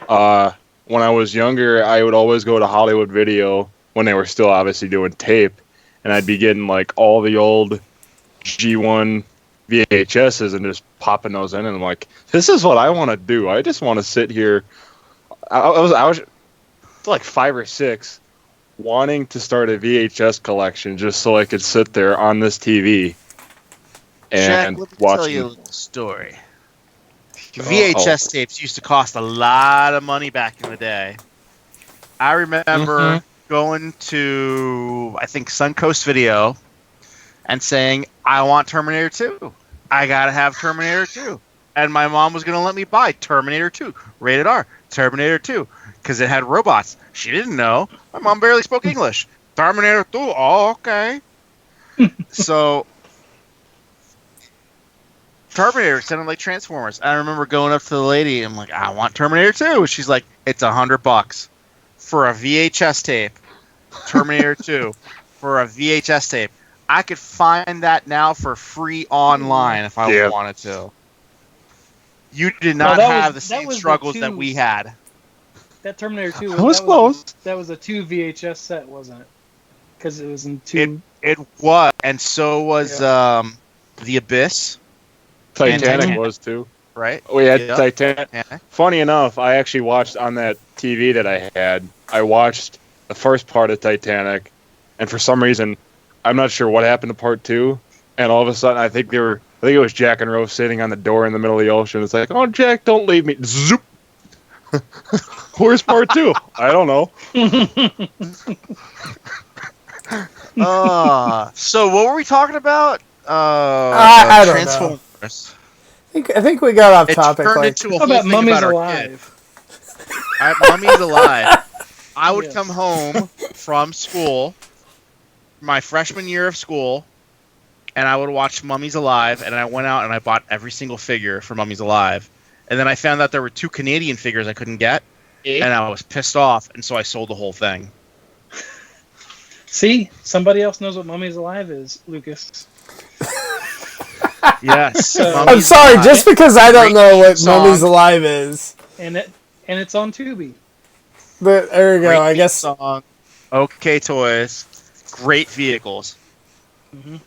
When I was younger, I would always go to Hollywood Video when they were still obviously doing tape, and I'd be getting like all the old G1 VHSs and just popping those in, and I'm like, this is what I want to do. I just want to sit here. I was like 5 or 6, wanting to start a VHS collection just so I could sit there on this TV and Jack, let me watch tell you a them. little story. VHS tapes used to cost a lot of money back in the day. I remember going to, I think, Suncoast Video and saying, I want Terminator 2. I got to have Terminator 2. And my mom was going to let me buy Terminator 2, rated R, Terminator 2, because it had robots. She didn't know. My mom barely spoke English. Terminator 2, oh, okay. So Terminator sounded like Transformers. I remember going up to the lady and I'm like, I want Terminator 2. She's like, it's $100 for a VHS tape. Terminator 2 for a VHS tape. I could find that now for free online if I wanted to. You did not have the same struggles that we had. That Terminator 2 was close. That was a 2 VHS set, wasn't it? Because it was in 2. It was, and so was The Abyss. Titanic was too. Right? We had Titanic. Funny enough, I actually watched on that TV that I had. I watched the first part of Titanic, and for some reason, I'm not sure what happened to part 2. And all of a sudden, I think it was Jack and Rose sitting on the door in the middle of the ocean. It's like, oh, Jack, don't leave me. Zoop. Where's part 2? I don't know. So what were we talking about? I don't know. I think we got off topic. Turned into a How whole about thing Mummies about our Alive? kid. Mummies Alive. I would come home from school, my freshman year of school, and I would watch Mummies Alive, and I went out and I bought every single figure for Mummies Alive. And then I found out there were 2 Canadian figures I couldn't get, and I was pissed off, and so I sold the whole thing. See? Somebody else knows what Mummies Alive is, Lucas. Yes. I'm sorry, Alive. just because I don't know what song. Mummies Alive is. And it's on Tubi. But there you go, Great I guess. Song. Okay, toys. Great vehicles. Mm-hmm.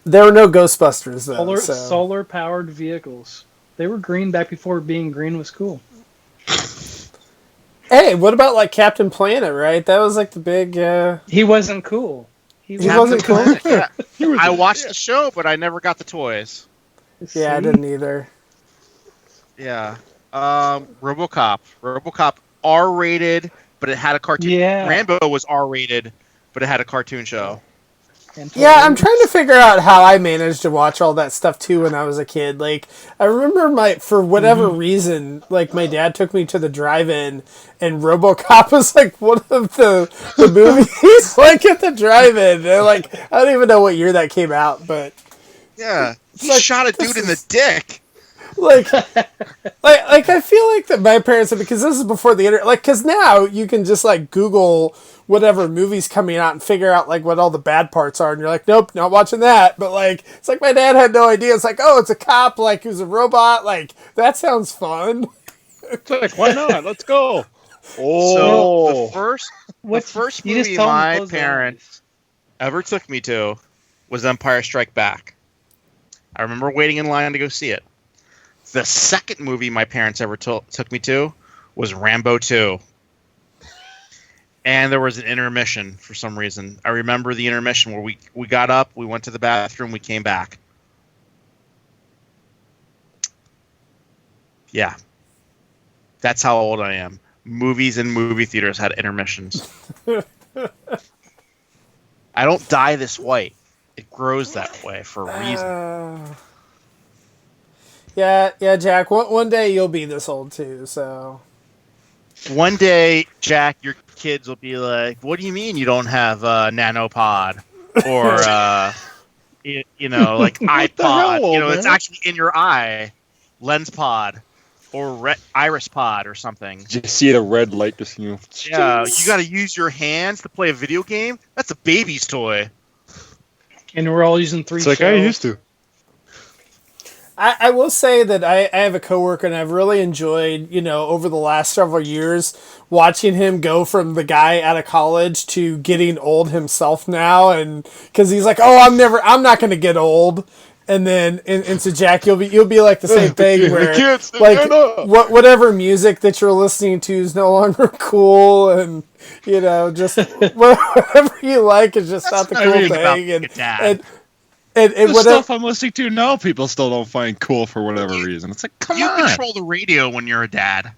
There were no Ghostbusters, though. Solar-powered vehicles. They were green back before being green was cool. Hey, what about, like, Captain Planet, right? That was, like, the big... He wasn't cool. He wasn't cool? Yeah. I watched the show, but I never got the toys. Yeah, I didn't either. Yeah. RoboCop. RoboCop R-rated, but it had a cartoon. Yeah. Rambo was R-rated, but it had a cartoon show. Yeah, I'm trying to figure out how I managed to watch all that stuff too when I was a kid. Like, I remember for whatever reason, like, my dad took me to the drive-in, and RoboCop was, like, one of the movies, like, at the drive-in. And, like, I don't even know what year that came out, but... Yeah. He like, shot a dude in the dick. Like, I feel like that my parents, because this is before the internet, like, because now you can just, like, Google whatever movie's coming out and figure out, like, what all the bad parts are, and you're like, nope, not watching that. But, like, it's like my dad had no idea. It's like, oh, it's a cop, like, who's a robot. Like, that sounds fun. It's like, why not? Let's go. So the first You just movie told me my close the parents ever took me to was Empire Strike Back. I remember waiting in line to go see it. The second movie my parents ever took me to was Rambo 2. And there was an intermission for some reason. I remember the intermission where we got up, we went to the bathroom, we came back. Yeah. That's how old I am. Movies in movie theaters had intermissions. I don't dye this white. It grows that way for a reason. Yeah, Jack. One day you'll be this old too. So one day, Jack, your kids will be like, "What do you mean you don't have a nanopod or like iPod? hell, It's actually in your eye, lens pod." or Iris Pod or something. You see the red light just Yeah, you got to use your hands to play a video game. That's a baby's toy. And we're all using 3 It's like shells. I used to. I will say that I have a coworker and I've really enjoyed, over the last several years, watching him go from the guy out of college to getting old himself now. And because he's like, oh, I'm not going to get old. And then, and so Jack, you'll be like the same thing where like whatever music that you're listening to is no longer cool. And, just whatever you like is just not the cool thing. And the whatever, stuff I'm listening to now, people still don't find cool for whatever reason. It's like, come on. You control the radio when you're a dad.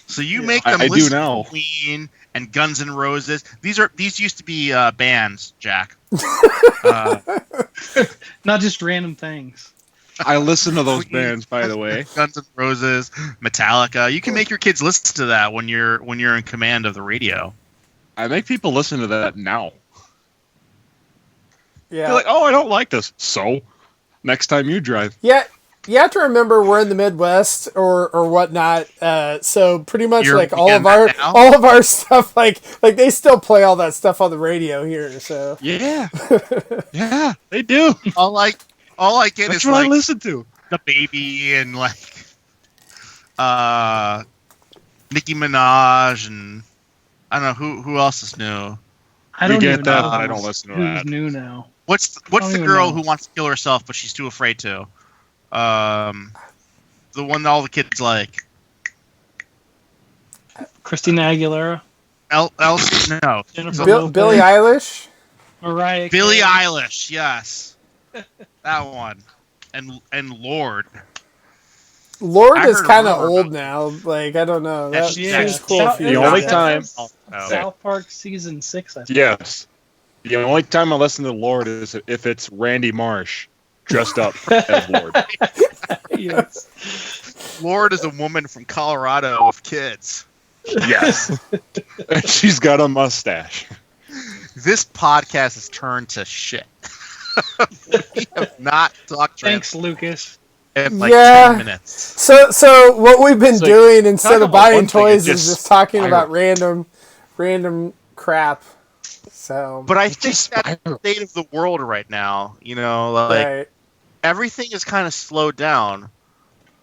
So you make them I listen do now. to Queen and Guns N' Roses. These used to be bands, Jack. Not just random things. I listen to those bands, by the way. Guns N' Roses, Metallica. You can make your kids listen to that when you're in command of the radio. I make people listen to that now. yeah. They're like, oh, I don't like this. So, next time you drive. Yeah, you have to remember we're in the Midwest or whatnot. So pretty much You're like all getting of that now? all of our stuff, like they still play all that stuff on the radio here. So Yeah. Yeah, they do. All I get That's is what I like listen to. the Baby and like Nicki Minaj and I don't know who else is new. I don't get even that, know but I don't listen to who's that. new now. What's don't the even girl know. who wants to kill herself but she's too afraid to? The one that all the kids like. Christina Aguilera, No. Jennifer Billie Lopez, Eilish. Mariah Billie Carey. Eilish, yes. That one. And Lord. Lord I is heard a kind of rumor old about now. Like I don't know. That Yeah. seems cool. a few The years only ago. time- South Park season 6. I think. Yes. The only time I listen to Lord is if it's Randy Marsh dressed up as Lord. Yes. Lord is a woman from Colorado with kids. Yes. And she's got a mustache. This podcast has turned to shit. We have not talked Thanks, Lucas. in like Yeah. 10 minutes. So what we've been It's like, doing instead talk of about buying one thing, toys it's is just just talking about spiral. random crap. So But I think just that's the spiral. state of the world right now. Like right. everything is kind of slowed down.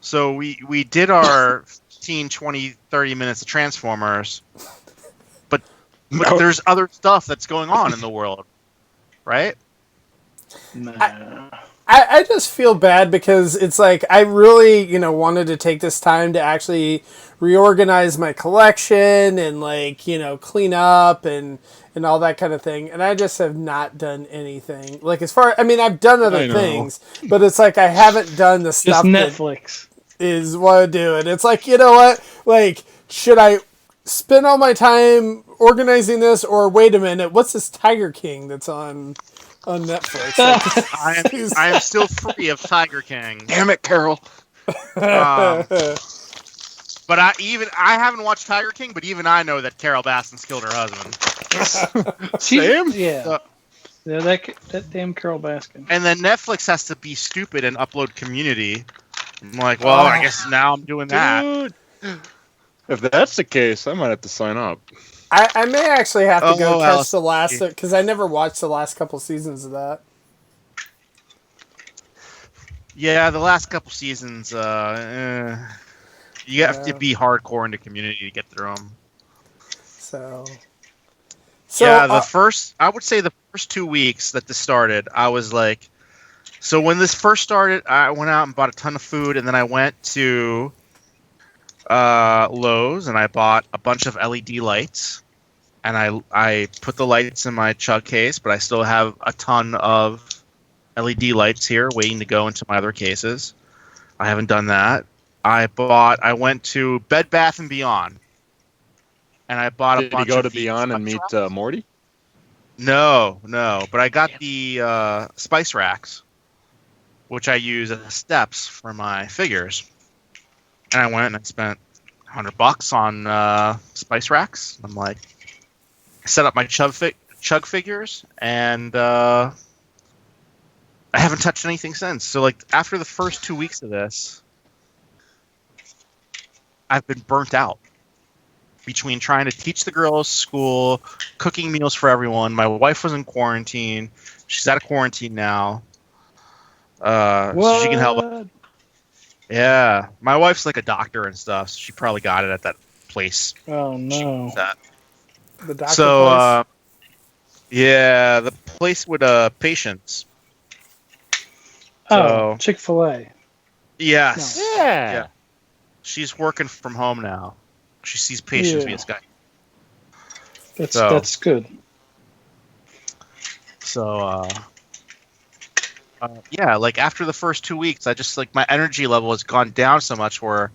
So we did our 15, 20, 30 minutes of Transformers. But No. there's other stuff that's going on in the world. Right? Nah. I just feel bad because it's like I really, wanted to take this time to actually reorganize my collection and like, clean up and all that kind of thing. And I just have not done anything. Like I've done other I know. things, but it's like I haven't done the Just stuff that Netflix. is what I do. And it's like, you know what? Like, should I spend all my time organizing this or wait a minute, what's this Tiger King that's on Netflix? I am still free of Tiger King. Damn it, Carol. Um, but I haven't watched Tiger King, but even I know that Carol Baskin's killed her husband. Sam? Yeah. Uh, Yeah, that damn Carol Baskin. And then Netflix has to be stupid and upload Community. I'm like, well, I guess now I'm doing that. Dude. If that's the case, I might have to sign up. I may actually have to go Oh, catch well, the last, because I never watched the last couple seasons of that. Yeah, the last couple seasons, you have to be hardcore into Community to get through them. So yeah, I would say the first 2 weeks that this started, I was like, so when this first started, I went out and bought a ton of food, and then I went to Lowe's and I bought a bunch of LED lights, and I put the lights in my chug case, but I still have a ton of LED lights here waiting to go into my other cases. I haven't done that. I went to Bed Bath & Beyond, and I bought a Did bunch you go of to these Beyond and meet Morty? No, but I got the spice racks, which I use as steps for my figures. And I went and I spent $100 on spice racks. I'm like, I set up my chug figures, and I haven't touched anything since. So like after the first 2 weeks of this, I've been burnt out between trying to teach the girls school, cooking meals for everyone. My wife was in quarantine. She's out of quarantine now. So she can help. What? Yeah, my wife's like a doctor and stuff. So she probably got it at that place. Oh no. That. The doctor So place. yeah, the place with patients. Oh, So Chick-fil-A. yes, Yeah. yeah. She's working from home now. She sees patients via Skype. That's good. So yeah, like after the first 2 weeks, I just like my energy level has gone down so much where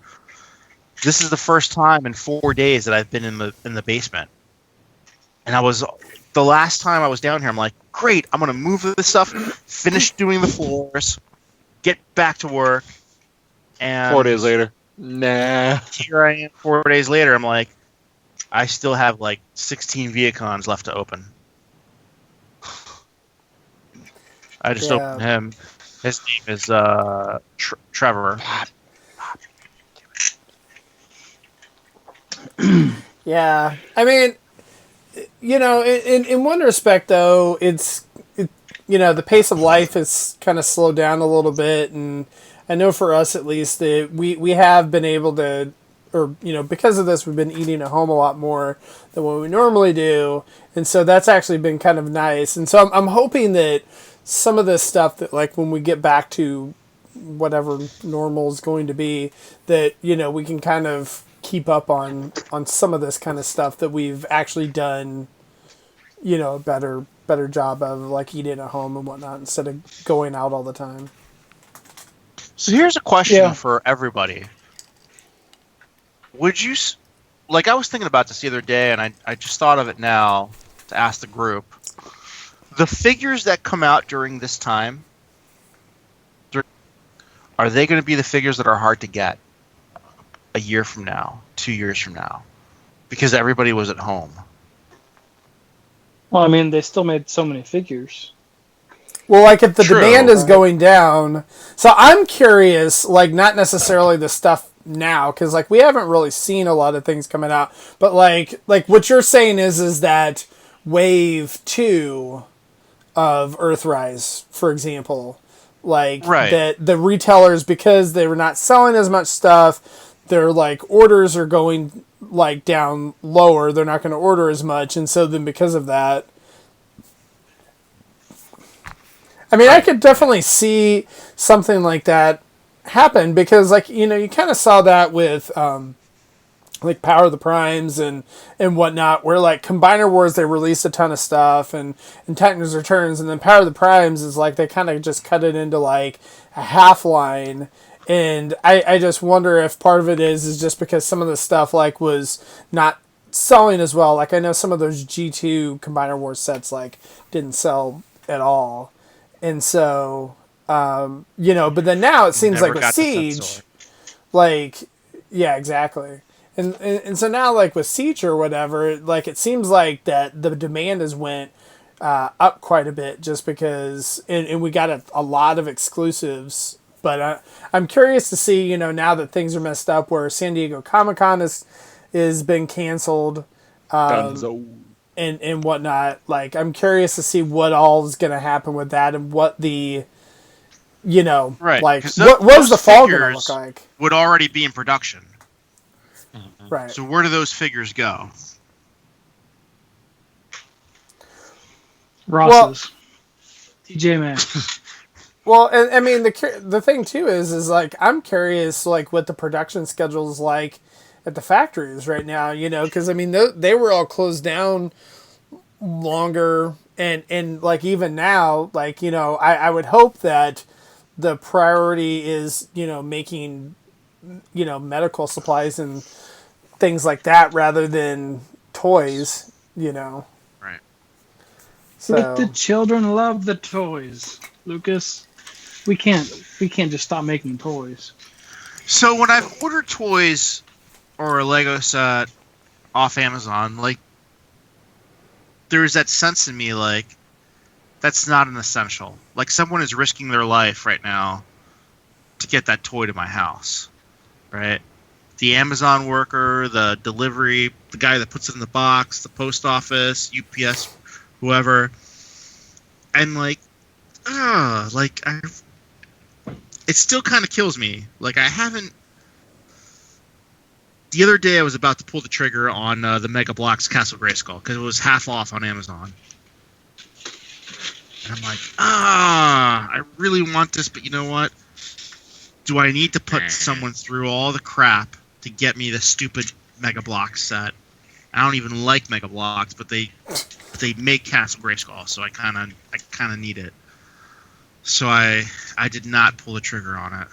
this is the first time in 4 days that I've been in the basement. And the last time I was down here, I'm like, great, I'm gonna move this stuff, finish doing the floors, get back to work. And 4 days later, nah. here I am 4 days later. I'm like, I still have like 16 Viacons left to open. I just opened him. His name is Trevor. Yeah, I mean, you know, in one respect though, you know, the pace of life has kind of slowed down a little bit, and I know for us at least that we have been able to, or you know, because of this, we've been eating at home a lot more than what we normally do, and so that's actually been kind of nice. And so I'm hoping that some of this stuff that like when we get back to whatever normal is going to be, that you know we can kind of keep up on some of this kind of stuff that we've actually done, you know, a better job of like eating at home and whatnot instead of going out all the time. So here's a question for everybody. Would you, like I was thinking about this the other day, and I just thought of it now to ask the group. The figures that come out during this time, are they going to be the figures that are hard to get a year from now, 2 years from now? Because everybody was at home. Well, I mean, they still made so many figures. Well, like if the True, demand is right. going down, so I'm curious, like not necessarily the stuff now, because like we haven't really seen a lot of things coming out, but like what you're saying is that wave 2 of Earthrise, for example, like Right. that the retailers, because they were not selling as much stuff, their like orders are going like down lower. They're not going to order as much, and so then because of that, I mean, I could definitely see something like that happen because, like, you know, you kind of saw that with, like, Power of the Primes and whatnot, where, like, Combiner Wars, they released a ton of stuff, and Titans Returns, and then Power of the Primes is, like, they kind of just cut it into, like, a half line, and I just wonder if part of it is just because some of the stuff, like, was not selling as well. Like, I know some of those G2 Combiner Wars sets, like, didn't sell at all. And so, you know, but then now it seems Never like with got to that Siege, sword. like, yeah, exactly. And so now, like with Siege or whatever, like it seems like that the demand has went up quite a bit just because, and we got a lot of exclusives. But I'm curious to see, you know, now that things are messed up, where San Diego Comic-Con is been canceled. Dunzo. And whatnot, like I'm curious to see what all is going to happen with that and what the, you know, Right. like 'Cause what's those the fall going to figures look like? would already be in production. Right. So where do those figures go? Ross's. TJ Maxx. Well, and I mean the thing too is like I'm curious like what the production schedule is like at the factories right now, you know, because I mean they were all closed down longer, and like even now, like you know, I would hope that the priority is, you know, making, you know, medical supplies and things like that rather than toys, you know. Right. So But the children love the toys, Lucas. We can't just stop making toys. So when I've ordered toys or a Lego set off Amazon, like there's that sense in me like that's not an essential. Like someone is risking their life right now to get that toy to my house, right? the Amazon worker, the delivery, the guy that puts it in the box, the post office, UPS, whoever, and like, it still kind of kills me. Like, I haven't. The other day, I was about to pull the trigger on the Mega Bloks Castle Grayskull because it was half off on Amazon. And I'm like, I really want this, but you know what? Do I need to put someone through all the crap to get me the stupid Mega Bloks set? I don't even like Mega Bloks, but they make Castle Grayskull, so I kind of need it. So I did not pull the trigger on it.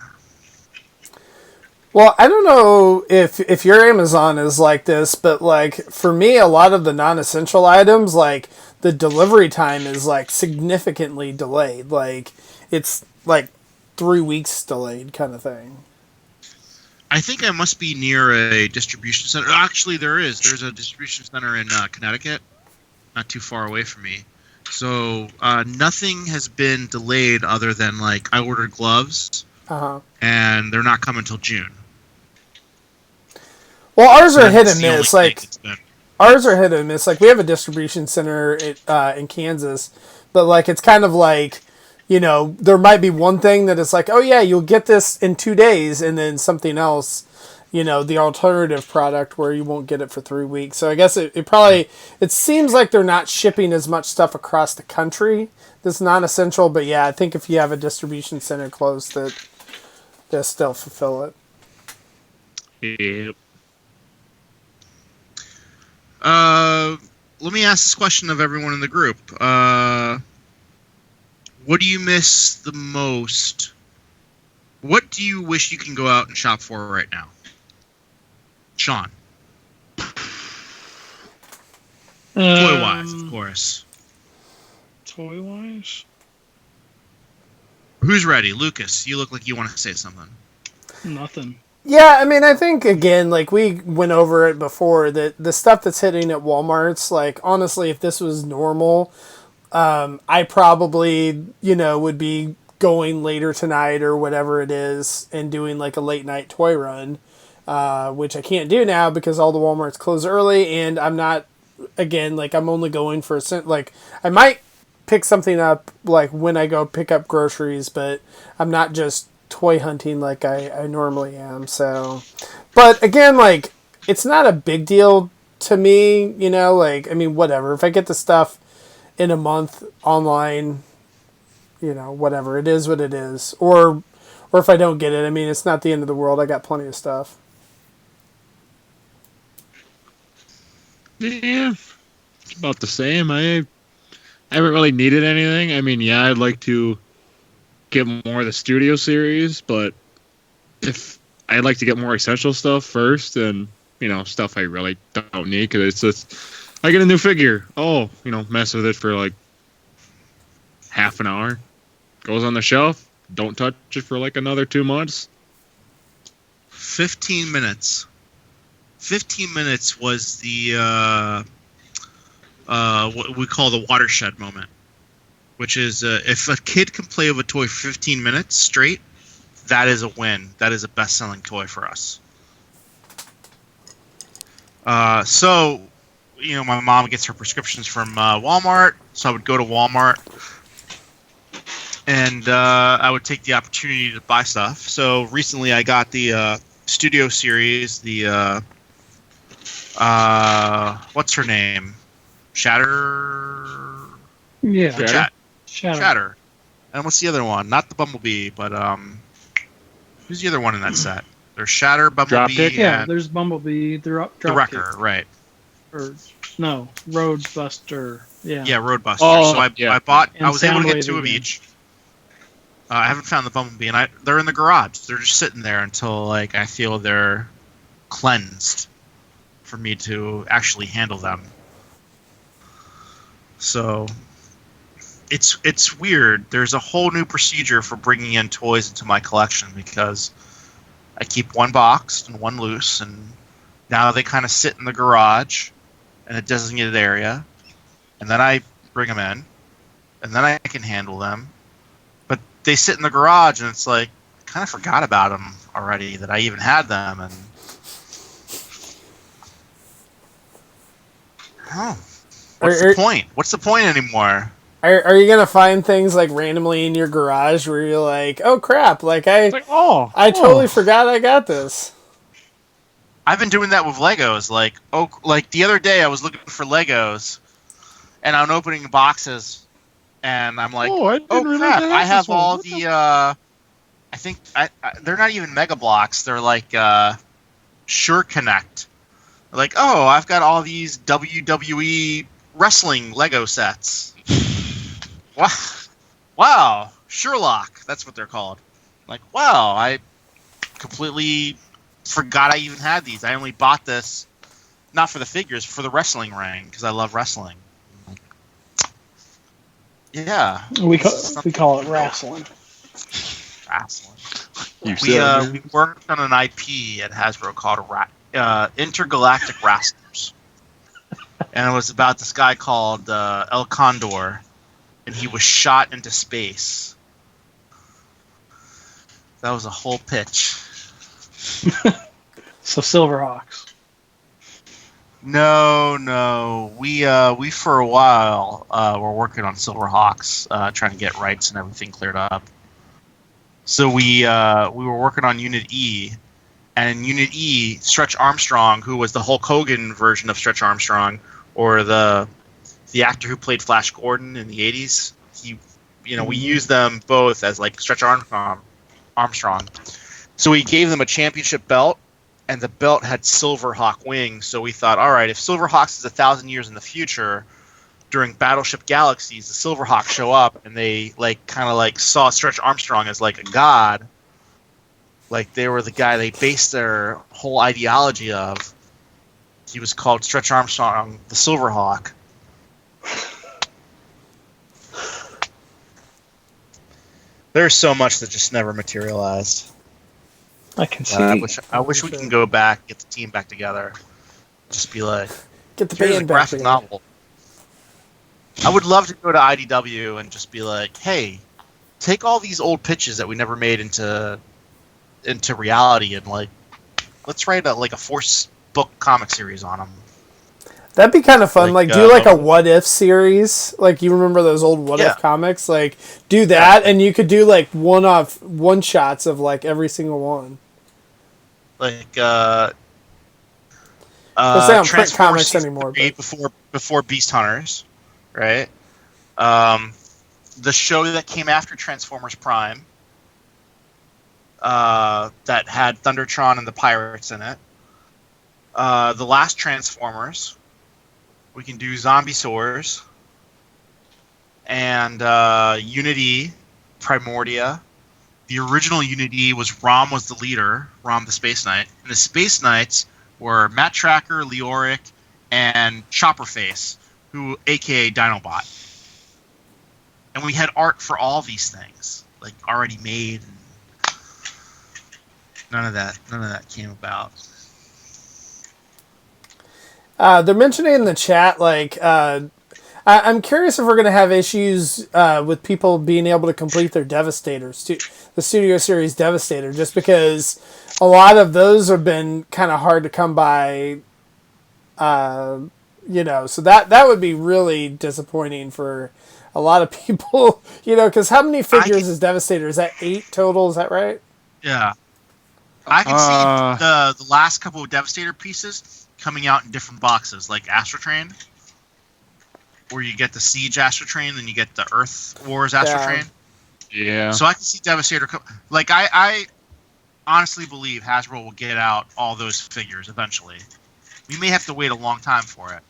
Well, I don't know if your Amazon is like this, but like for me, a lot of the non-essential items, like the delivery time is like significantly delayed. Like it's like 3 weeks delayed kind of thing. I think I must be near a distribution center. Actually, there's a distribution center in Connecticut, not too far away from me. So nothing has been delayed other than like I ordered gloves, and they're not coming until June. Well, ours are hit and miss. Like ours are hit and miss. Like we have a distribution center in Kansas, but like it's kind of like, you know, there might be one thing that is like, oh yeah, you'll get this in 2 days, and then something else, you know, the alternative product where you won't get it for 3 weeks. So I guess it seems like they're not shipping as much stuff across the country that's non-essential. But yeah, I think if you have a distribution center close, that they'll still fulfill it. Yep. Let me ask this question of everyone in the group. What do you miss the most? What do you wish you can go out and shop for right now? Sean. Toy-wise, of course. Toy-wise? Who's ready? Lucas, you look like you want to say something. Nothing. Yeah, I mean, I think, again, like, we went over it before, that the stuff that's hitting at Walmart's, like, honestly, if this was normal, I probably, you know, would be going later tonight or whatever it is and doing, like, a late-night toy run, which I can't do now because all the Walmarts close early, and I'm not, again, like, I'm only going for like, I might pick something up, like, when I go pick up groceries, but I'm not just toy hunting like I normally am. So, but again, like, it's not a big deal to me, you know, like, I mean, whatever, if I get the stuff in a month online, you know, whatever, it is what it is. Or if I don't get it, I mean, it's not the end of the world. I got plenty of stuff. Yeah, it's about the same. I haven't really needed anything. I mean, yeah, I'd like to get more of the studio series, but if I'd like to get more essential stuff first, and, you know, stuff I really don't need, because it's just, I get a new figure, you know, mess with it for like half an hour, goes on the shelf, don't touch it for like another 2 months. 15 minutes. 15 minutes was the what we call the watershed moment, which is if a kid can play with a toy for 15 minutes straight, that is a win. That is a best-selling toy for us. So, you know, my mom gets her prescriptions from Walmart, so I would go to Walmart, and I would take the opportunity to buy stuff. So recently I got the Studio Series, the what's her name? Shatter? Yeah. Shatter. And what's the other one? Not the Bumblebee, but who's the other one in that set? There's Shatter, Bumblebee, yeah. There's Bumblebee, the Wrecker, right? Or no, Roadbuster. Yeah. Yeah, Roadbuster. Oh, so I yeah. bought. And I was able to get Soundwave 2 of again. each. I haven't found the Bumblebee, and they're in the garage. They're just sitting there until like I feel they're cleansed for me to actually handle them. So it's weird. There's a whole new procedure for bringing in toys into my collection because I keep one boxed and one loose, and now they kind of sit in the garage in a designated area, and then I bring them in, and then I can handle them. But they sit in the garage, and it's like I kind of forgot about them already, that I even had them, and Oh, what's the point? What's the point anymore? Are you gonna find things like randomly in your garage where you're like, oh crap, like I totally forgot I got this. I've been doing that with Legos. Like the other day, I was looking for Legos, and I'm opening boxes, and I'm like, I didn't realize crap! I had I have this one. all What the. I think they're not even Mega Blocks. They're like Sure Connect. Like, oh, I've got all these WWE wrestling Lego sets. Wow, Sherlock. That's what they're called. Like, wow, I completely forgot I even had these. I only bought this not for the figures, for the wrestling ring because I love wrestling. Yeah, We call it wrestling. wrestling. You We worked on an IP at Hasbro called Intergalactic Rascals, and it was about this guy called El Condor, and he was shot into space. That was a whole pitch. So Silverhawks. No. We for a while were working on Silverhawks, trying to get rights and everything cleared up. So we were working on Unit E, and in Unit E, Stretch Armstrong, who was the Hulk Hogan version of Stretch Armstrong, or the actor who played Flash Gordon in the 80s, we used them both as like Stretch Armstrong. So we gave them a championship belt, and the belt had Silverhawk wings. So we thought, all right, if Silverhawks is 1,000 years in the future, during Battleship Galaxies, the Silverhawks show up, and they kind of saw Stretch Armstrong as like a god. Like they were the guy they based their whole ideology of. He was called Stretch Armstrong, the Silverhawk. There's so much that just never materialized. I can see. I wish we can go back, get the team back together, just be like, Get the here's a band back graphic together. novel. I would love to go to IDW and just be like, hey, take all these old pitches that we never made into reality and let's write a Force book comic series on them. That'd be kind of fun. Like, Do like a what if series. Like you remember those old what if comics? Like do that, and you could do like one shots of like every single one. Like they don't print comics anymore. Before Beast Hunters, right? The show that came after Transformers Prime, that had Thundertron and the Pirates in it. The last Transformers. We can do Zombie Soars. And Unity, Primordia. The original Unity was Rom was the leader, Rom the Space Knight. And the Space Knights were Matt Tracker, Leoric, and Chopperface, who aka Dinobot. And we had art for all these things, like already made. And none of that came about. They're mentioning in the chat, I'm curious if we're going to have issues with people being able to complete their Devastators, the Studio Series Devastator, just because a lot of those have been kind of hard to come by, so that would be really disappointing for a lot of people, because how many figures is Devastator? Is that 8 total? Is that right? Yeah. I can see the last couple of Devastator pieces coming out in different boxes, like Astrotrain, where you get the Siege Astrotrain, then you get the Earth Wars Astrotrain. Yeah. So I can see Devastator. I honestly believe Hasbro will get out all those figures eventually. We may have to wait a long time for it.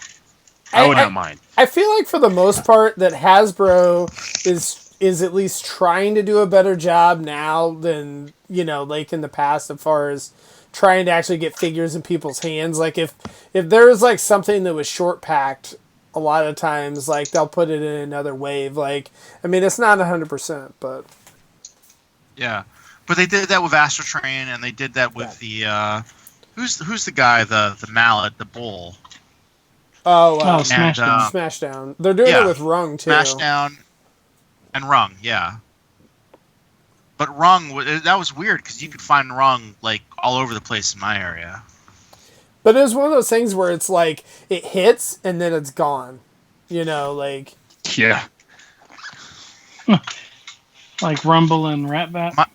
I would not mind. I feel like for the most part that Hasbro is at least trying to do a better job now than like in the past as far as trying to actually get figures in people's hands. Like if there was like something that was short packed, a lot of times like they'll put it in another wave. It's not 100%, but yeah, but they did that with Astrotrain, and they did that with the who's the guy, the mallet, the bull. Smashdown. Smashdown. They're doing it with Rung too. Smashdown and Rung, yeah. But Rung, that was weird because you could find Rung all over the place in my area. But it was one of those things where it's like it hits and then it's gone. You know, like Yeah. Like Rumble and Rat Bat.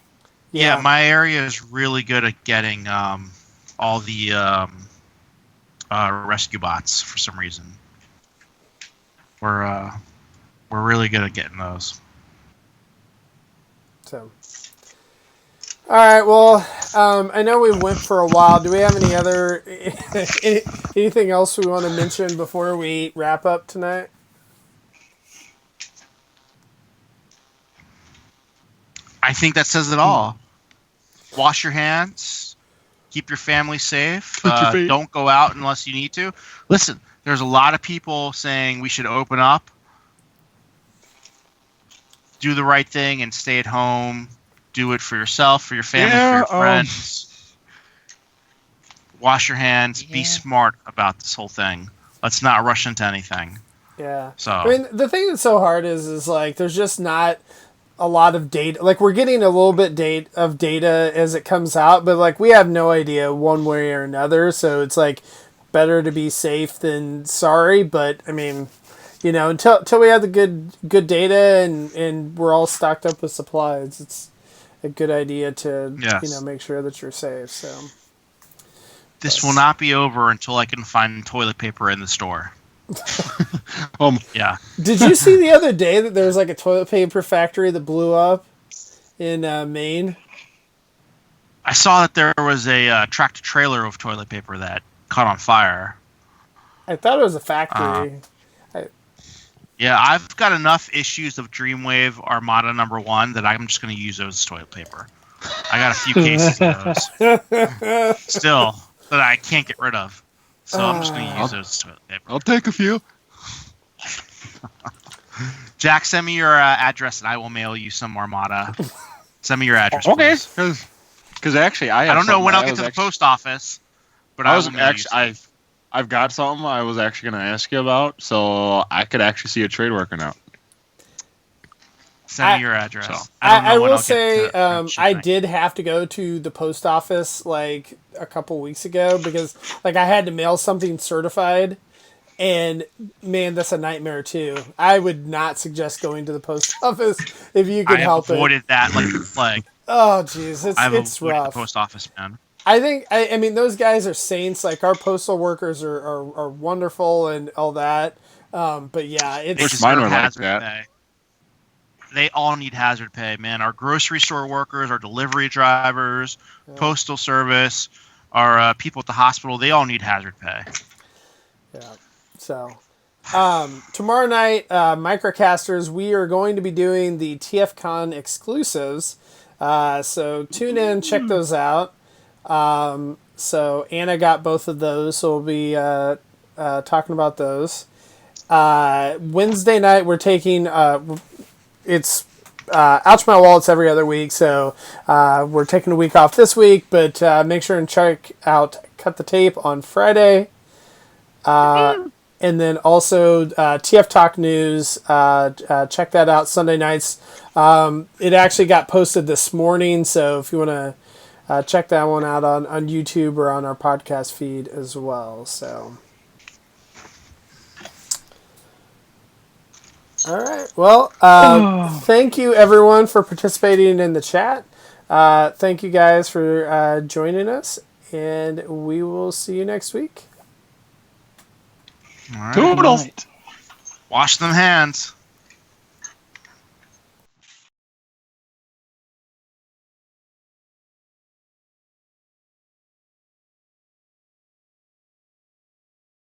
Yeah, my area is really good at getting all the rescue bots for some reason. We're really good at getting those. So, all right. Well, I know we went for a while. Do we have any other anything else we want to mention before we wrap up tonight? I think that says it all. Wash your hands. Keep your family safe. Don't go out unless you need to. Listen, there's a lot of people saying we should open up, do the right thing, and stay at home. Do it for yourself, for your family, for your friends. Wash your hands. Be smart about this whole thing. Let's not rush into anything. Yeah. So I mean, the thing that's so hard is like there's just not a lot of data. Like we're getting a little bit of data as it comes out, but like we have no idea one way or another. So it's like better to be safe than sorry. But I mean, you know, until we have the good data and we're all stocked up with supplies, it's a good idea to make sure that you're safe. So this will not be over until I can find toilet paper in the store. Yeah. Did you see the other day that there was like a toilet paper factory that blew up in Maine? I saw that there was a tractor trailer of toilet paper that caught on fire. I thought it was a factory. Yeah, I've got enough issues of Dreamwave Armada #1 that I'm just going to use those as toilet paper. I got a few cases of those still that I can't get rid of. So I'm just going to use those as toilet paper. I'll take a few. Jack, send me your address and I will mail you some Armada. Send me your address, okay. please. Because actually, I don't know when I'll get to the post office, but I've got something I was actually going to ask you about, so I could actually see a trade working out. Send me your address. So. I will say I did have to go to the post office like a couple weeks ago because like I had to mail something certified, and man, that's a nightmare too. I would not suggest going to the post office if you could help it. I avoided that like the plague. Oh jeez, it's rough. The post office, man. I think I mean those guys are saints. Like our postal workers are wonderful and all that. But yeah, it's mine were like that. Pay. They all need hazard pay, man. Our grocery store workers, our delivery drivers, postal service, our people at the hospital, they all need hazard pay. Yeah. So, tomorrow night, Microcasters, we are going to be doing the TFCon exclusives. So tune in, check those out. So Anna got both of those, so we'll be talking about those. Wednesday night, we're taking... it's Ouch My Wallets every other week, so we're taking a week off this week, but make sure and check out Cut the Tape on Friday. And then also TF Talk News, check that out Sunday nights. It actually got posted this morning, so if you want to check that one out on YouTube or on our podcast feed as well. So. All right. Well, thank you everyone for participating in the chat. Thank you guys for joining us, and we will see you next week. All right. Toodles. Wash them hands.